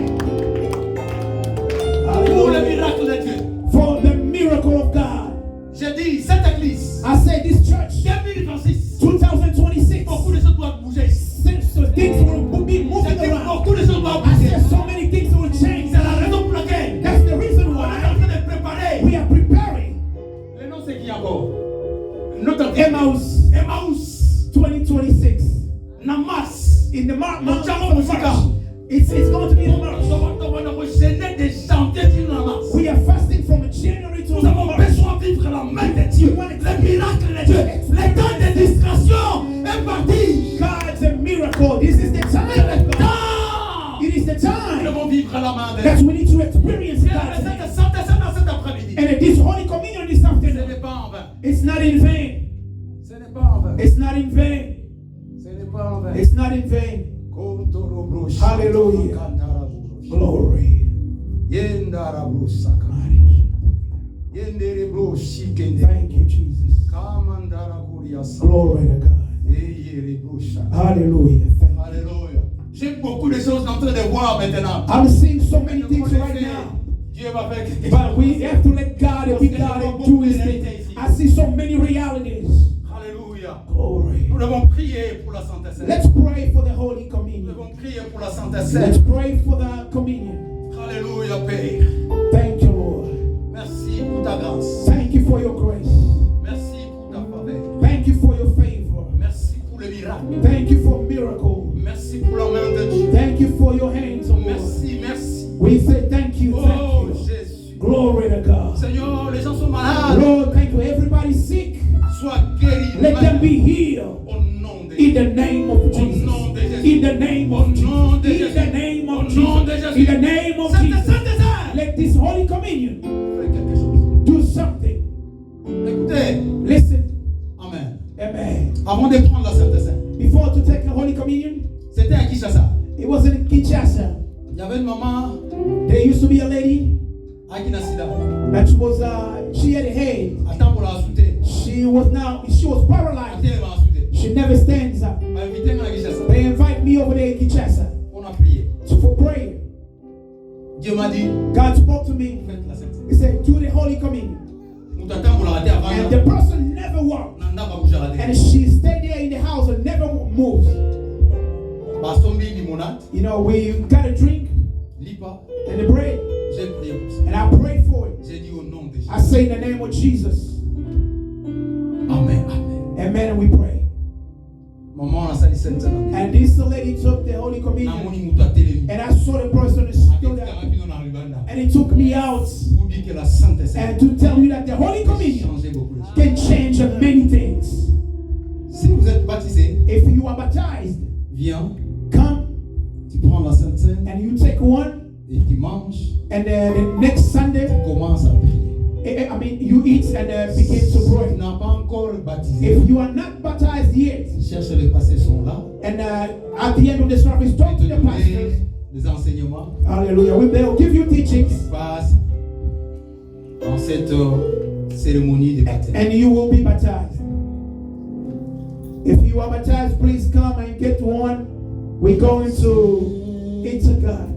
pour le miracle de Dieu. for the miracle of God. J'ai dit, cette église, I said this church, 2026, 2026, beaucoup de choses doivent bouger. things will be J'ai moving dit, around. beaucoup de choses doivent I bouger. said so many things will change. C'est la raison pour laquelle That's the reason on est en why train de préparer. we are preparing Le nom c'est qui encore? Notre Emmaus Emmaüs, 2026 Namas, in the month Mon of Jamon March. Musica. It's going to be in March. Nous avons gêné des chantiers du Namas. We are fasting from January to Nous avons March. besoin de vivre la main de Dieu, le miracle de Dieu. Le temps de distraction est parti. God's a miracle. This is the time. of God. Temps. It is the Nous time devons vivre la main de that Dieu. we need to experience Et God's cette name. santé, c'est dans cet après-midi. And this Holy Communion this Ce afternoon, n'est pas en vain. it's not in vain. Ce n'est pas en vain. It's not in vain. Ce n'est pas en vain. It's not in vain. Hallelujah. Glory. Thank you, Jesus. Glory to God. Hallelujah. Thank you. Alléluia. J'ai beaucoup de choses en train de voir maintenant. I'm seeing so many things right now. Dieu va faire quelque chose. But we have to let God and be God and do His thing. I see so many realities. Alléluia. Glory. Nous devons prier pour la Sainte Seine. Let's pray for the Holy Nous Communion. devons prier pour la Sainte Let's Seine. pray for the communion. Alléluia, Père. Thank you, Lord. Merci pour ta grâce. Thank you for your grace. Merci pour ta faveur. Thank you for your favor. Merci pour le miracle. Thank you for miracle. Merci pour la main de Dieu. Thank you for your hands, oh Lord. Merci, merci. We say thank you, Oh, thank you. Jésus. Glory to God. Seigneur, les gens sont malades. Lord, thank you. Everybody's sick. Sois guéri. Let them be healed. Au nom de In Jésus. the name of Jesus. nom de Jésus. In the name Au of nom de Jesus. In Jésus. the name Au of nom de Jesus. In the name of Cette Jesus, Sainte Seine, let this Holy Communion fais quelque chose. do something. Écoutez, Listen, amen. amen. Avant de prendre la Sainte Seine, Before to take the Holy Communion, c'était à Kinshasa. it was in Kinshasa. Il y avait une maman There used to be a lady à Kinasida. that was, she had a head. Attends pour la souter. She was paralyzed. Attends, elle va souter. She never stands up. Elle m'a invité à Kinshasa. They invite me over there in Kinshasa On a prié. for prayer. Dieu m'a dit, God spoke to me. faites la Sainte Seine. He said, do the Holy Communion. Nous t'attendons pour la rater avant. And the person never walked. Nanda va bouger la And tête. she stayed there in the house and never moves. Bastombi limonade, You know, we got a drink lipa. and the bread. J'ai prié pour ça. And I prayed for it. J'ai dit au nom de Jésus. I say in the name of Jesus. Amen, amen. Amen. And we pray. Maman a sali Sainte Seine. And this lady took the Holy Communion. Namoni mutu atelemi. And I saw the person stood up. Akiti na ribanda. And he took me out. Pour dire que la Sainte Seine And to tell you that the Holy peut Communion changer beaucoup de choses. can change many things. Si vous êtes baptisé, If you are baptized, viens, come tu prends la Sainte Seine and you take one. et tu manges, And the next Sunday, commence à prier. you eat and begin to Si tu pray. n'as pas encore baptisé, If you are not baptized yet, cherche les pasteurs sont là. and at the end of the service, talk to Te the pastors. donner des enseignements Hallelujah. They'll give you qui teachings, se passent dans cette cérémonie de baptême. and you will be baptized. If you are baptized, please come and get one. We're going to eat together.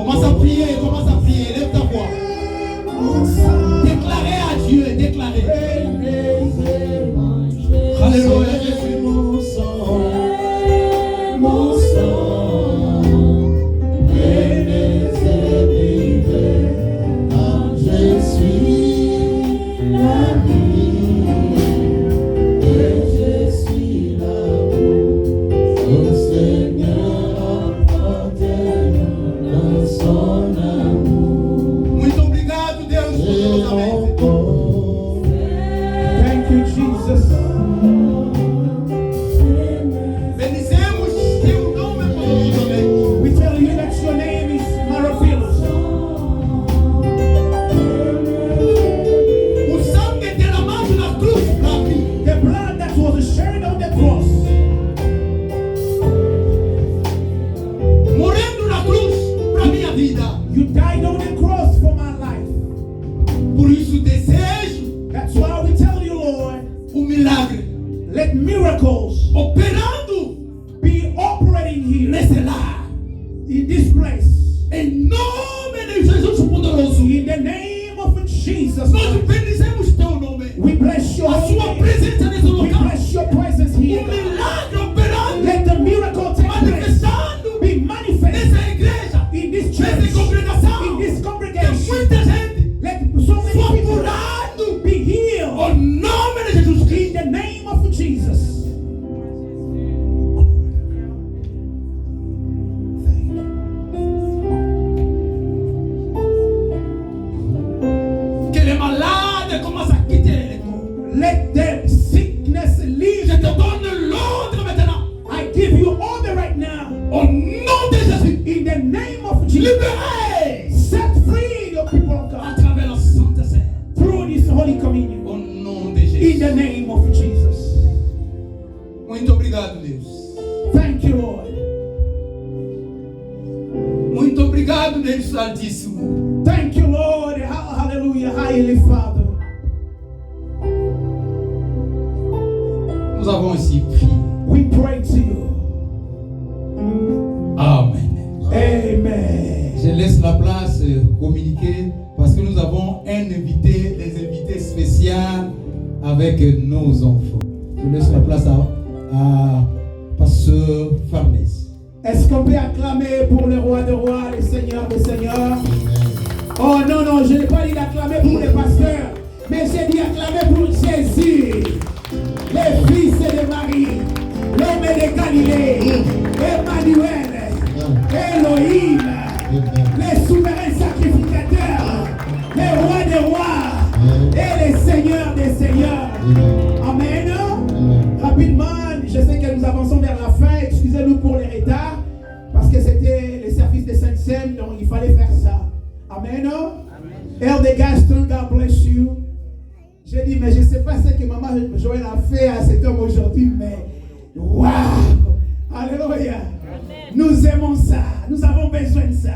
Commence à prier, lève ta voix. Déclarez à Dieu, déclarez. Alléluia, Jésus. Muito obrigado, Deus, poderosamente. Thank you, Jesus. Bendizemos teu nome poderosamente. We tell you that your name is miraculous. O sangue derramado na cruz para mim. The blood that was shed on the cross, Morrendo na cruz para minha vida. you died on the cross for my life. Por isso desejo That's why we tell you, Lord, milagre let miracles operando be operating here nesse lar. in this place. Em nome de Jesus poderoso. In the name of Jesus, Nós bendizemos teu nome. we bless your A holy sua name. presença nesse We local. bless your presence here. Milagre operando, Let the miracle take place, manifestando be manifest nessa igreja, in this nessa church, congregação. in this Que congregation. muita gente Let so many foi people curado. be healed O nome de Jesus in Cristo. the name of Jesus. Que les malades commencent à quitter les corps. Let the sickness leave. Je te donne l'ordre maintenant. I give you order right now Au nom de Jésus. in the name of Jesus. Libérez Set free your people of à God travers la Sainte Seine. through this Holy Communion Au nom de in Jésus. the name of Jesus. Muito obrigado, Deus. Thank you, Lord. Muito obrigado, Deus Altíssimo. Thank you, Lord. Hallelujah, Highly Father. Nous avons ici prié. We pray to you. Amen. Amen. Je laisse la place communiquer parce que nous avons des invités spéciaux avec nos enfants. Je laisse la place à Pasteur Farnes. Est-ce qu'on peut acclamer pour le roi des rois, le seigneur des seigneurs? Oh non, non, je n'ai pas dit d'acclamer pour les pasteurs, mais j'ai dit acclamer pour Jésus, le fils de Marie, l'homme de Galilée, Emmanuel, Elohim, le souverain sacrificateur, le roi des rois et le seigneur des seigneurs. Amen. Rapidement, je sais que nous avançons vers la fin, excusez-nous pour les retards, parce que c'était le service de Sainte-Seine, donc il fallait faire ça. Amen. Elder Gaston, God bless you. J'ai dit, mais je ne sais pas ce que maman Joël a fait à cet homme aujourd'hui, mais waouh! Alléluia! Nous aimons ça, nous avons besoin de ça.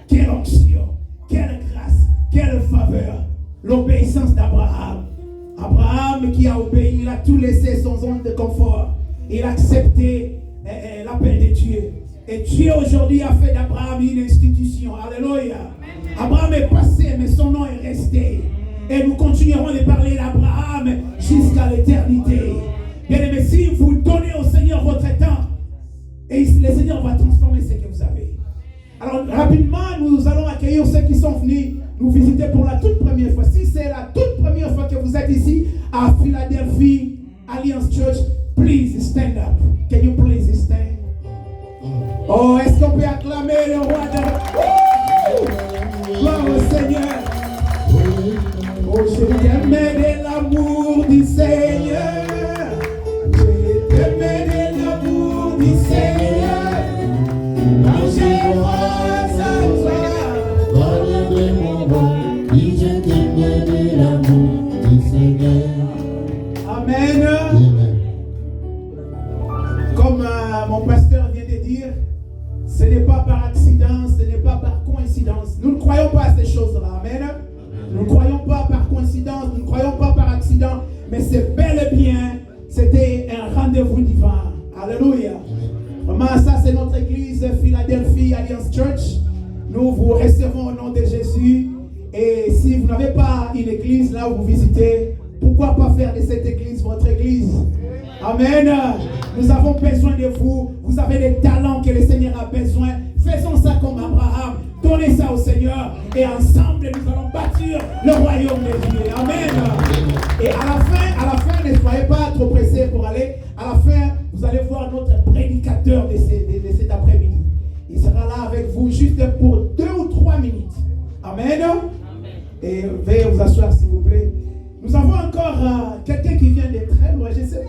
Quelle onction, quelle grâce, quelle faveur. L'obéissance d'Abraham. Abraham qui a obéi, il a tout laissé son zone de confort. Il a accepté l'appel de Dieu. Et Dieu aujourd'hui a fait d'Abraham une institution. Alléluia. Abraham est passé, mais son nom est resté. Et nous continuerons de parler d'Abraham jusqu'à l'éternité. Bien aimé, si vous donnez au Seigneur votre temps, et le Seigneur va transformer ce que vous avez. Alors rapidement, nous allons accueillir ceux qui sont venus nous visiter pour la toute première fois. Si c'est la toute première fois que vous êtes ici à Philadelphie Alliance Church, please stand up. Can you please stand? Oh, est-ce qu'on peut acclamer le roi de... Gloire au Seigneur. Oh, je t'aimais de l'amour du Seigneur. Je t'aimais de l'amour du Seigneur. Quand je vois à toi, Parle de mon bon, oui, je t'aimais de l'amour du Seigneur. Amen. Amen. Comme mon pasteur vient de dire, ce n'est pas par accident, ce n'est pas par coïncidence. Nous ne croyons pas à ces choses-là. Amen. Nous ne croyons pas par coïncidence, nous ne croyons pas par accident, mais c'est bel et bien, c'était un rendez-vous divin. Alléluia. Vraiment, ça c'est notre église Philadelphie Alliance Church. Nous vous recevons au nom de Jésus. Et si vous n'avez pas une église là où vous visitez, pourquoi pas faire de cette église votre église? Amen. Nous avons besoin de vous. Vous avez des talents que le Seigneur a besoin. Faisons ça comme Abraham. Donnez ça au Seigneur. Et ensemble, nous allons bâtir le royaume de Dieu. Amen. Et à la fin, ne soyez pas trop pressés pour aller. À la fin, vous allez voir notre prédicateur de cet après-midi. Il sera là avec vous juste pour 2 ou 3 minutes. Amen. Et veuillez vous asseoir s'il vous plaît. Nous avons encore quelqu'un qui vient de très loin. Je ne sais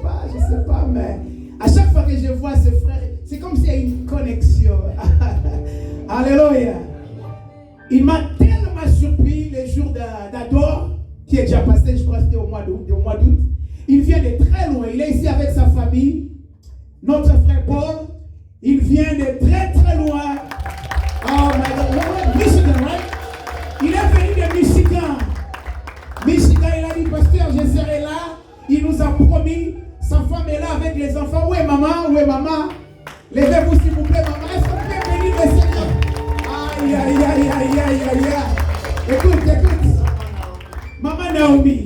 pas, mais à chaque fois que je vois ce frère, c'est comme s'il y a une connexion. Alléluia. Il m'a tellement surpris le jour d'Ador, qui est déjà passé, je crois que c'était au mois d'août. Il vient de très loin. Il est ici avec sa famille. Notre frère Paul, il vient de très très loin. Oh my God, Michigan, right? Il est venu de Michigan. Michigan, il a dit, pasteur, je serai là. Il nous a promis. Sa femme est là avec les enfants. Où est maman? Où est maman? Levez-vous s'il vous plaît, maman. Est-ce qu'on peut bénir le Seigneur? Aïe, aïe, aïe, aïe, aïe, aïe, aïe. Écoute. Maman Naomi,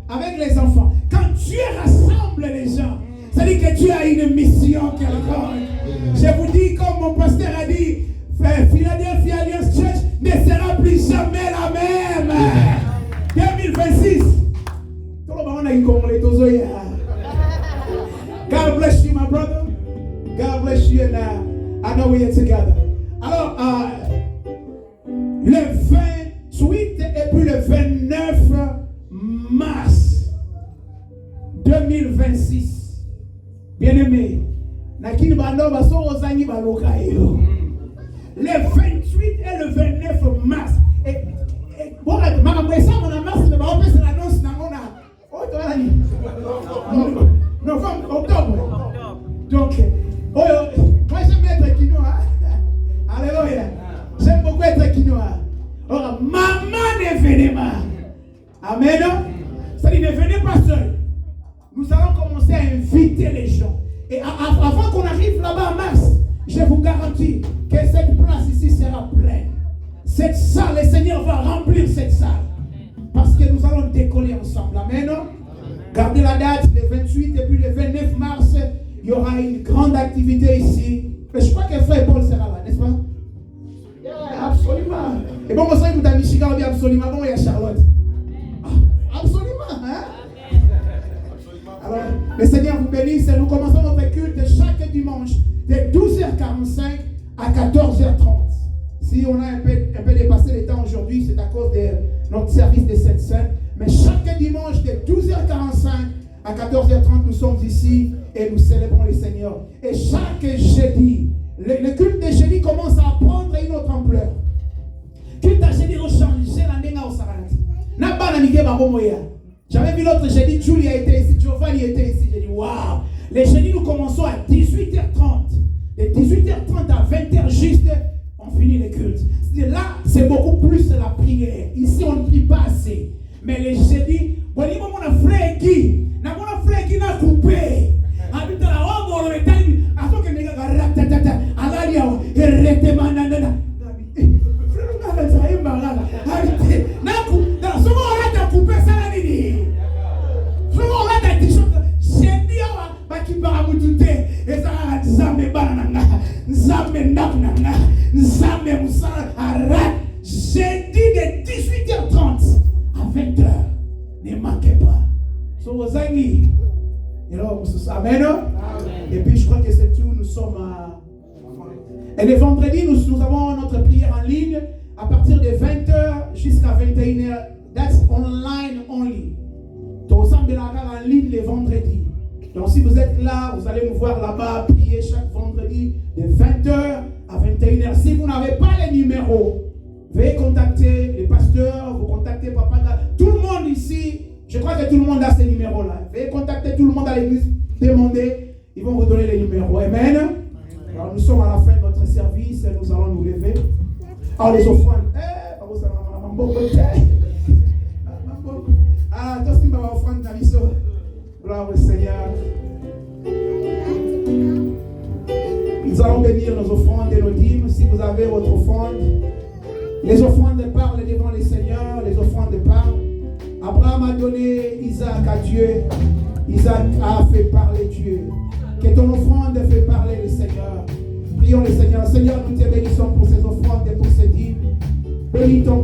avec les enfants. Quand Dieu rassemble les gens, ça dit que Dieu a une mission quelconque. Je vous dis, comme mon pasteur a dit, Philadelphia Alliance Church ne sera plus jamais la même. 2026. God bless you, my brother. God bless you, and I know we are together. Alors, le 28 et puis le 29 mars 2026. Bien-aimé, le 28 et le 29 mars. Novembre, octobre. Donc, moi j'aime être quinoa. Alléluia. J'aime beaucoup être quinoa. Alors, maman d'événement. Amen. C'est-à-dire, ne venez pas seul. Nous allons commencer à inviter les gens. Et avant qu'on arrive là-bas en mars, je vous garantis que cette place ici sera pleine. Cette salle, le Seigneur va remplir cette salle. Parce que nous allons décoller ensemble. Amen. Gardez la date, le 28 et puis le 29 mars, il y aura une grande activité ici. Mais je crois que frère Paul 14h30. Si on a un peu dépassé le temps aujourd'hui, c'est à cause de notre service de cette scène. Mais chaque dimanche de 12h45 à 14h30, nous sommes ici et nous célébrons le Seigneur. Et chaque jeudi, le culte de jeudi commence à prendre une autre ampleur. Culte de jeudi a changé la denga au Sarati. J'avais vu l'autre jeudi, Julie a été ici, Giovanni était ici. J'ai dit waouh! Les jeudis, nous commençons à 18h30. De 18h30 à 20h juste, on finit les cultes. Là, c'est beaucoup plus la prière. Ici, on ne prie pas assez. Mais les jeudis, on a frère qui n'a coupé. Jeudi de 18h30 à 20h. Ne manquez pas. Amen. Et puis je crois que c'est tout. Nous sommes à... Et les vendredis, nous avons notre prière en ligne à partir de 20h jusqu'à 21h. That's online only. Donc, on s'en en ligne les vendredis. Donc si vous êtes là, vous allez nous voir là-bas prier chaque vendredi de 20h à 21h. Si vous n'avez pas les numéros, veuillez contacter les pasteurs, vous contactez Papa. Tout le monde ici, je crois que tout le monde a ces numéros-là. Veuillez contacter tout le monde à l'église, demandez, ils vont vous donner les numéros. Amen. Alors nous sommes à la fin de notre service, nous allons nous lever. Alors les offrandes. Ah, toi c'est ma offrande d'Aliso. Gloire au Seigneur. Nous allons bénir nos offrandes et nos dîmes. Si vous avez votre offrande, les offrandes parlent devant le Seigneur. Les offrandes parlent. Abraham a donné Isaac à Dieu. Isaac a fait parler Dieu. Que ton offrande fait parler le Seigneur. Prions le Seigneur. Seigneur, nous te bénissons pour ces offrandes et pour ces dîmes. Bénis ton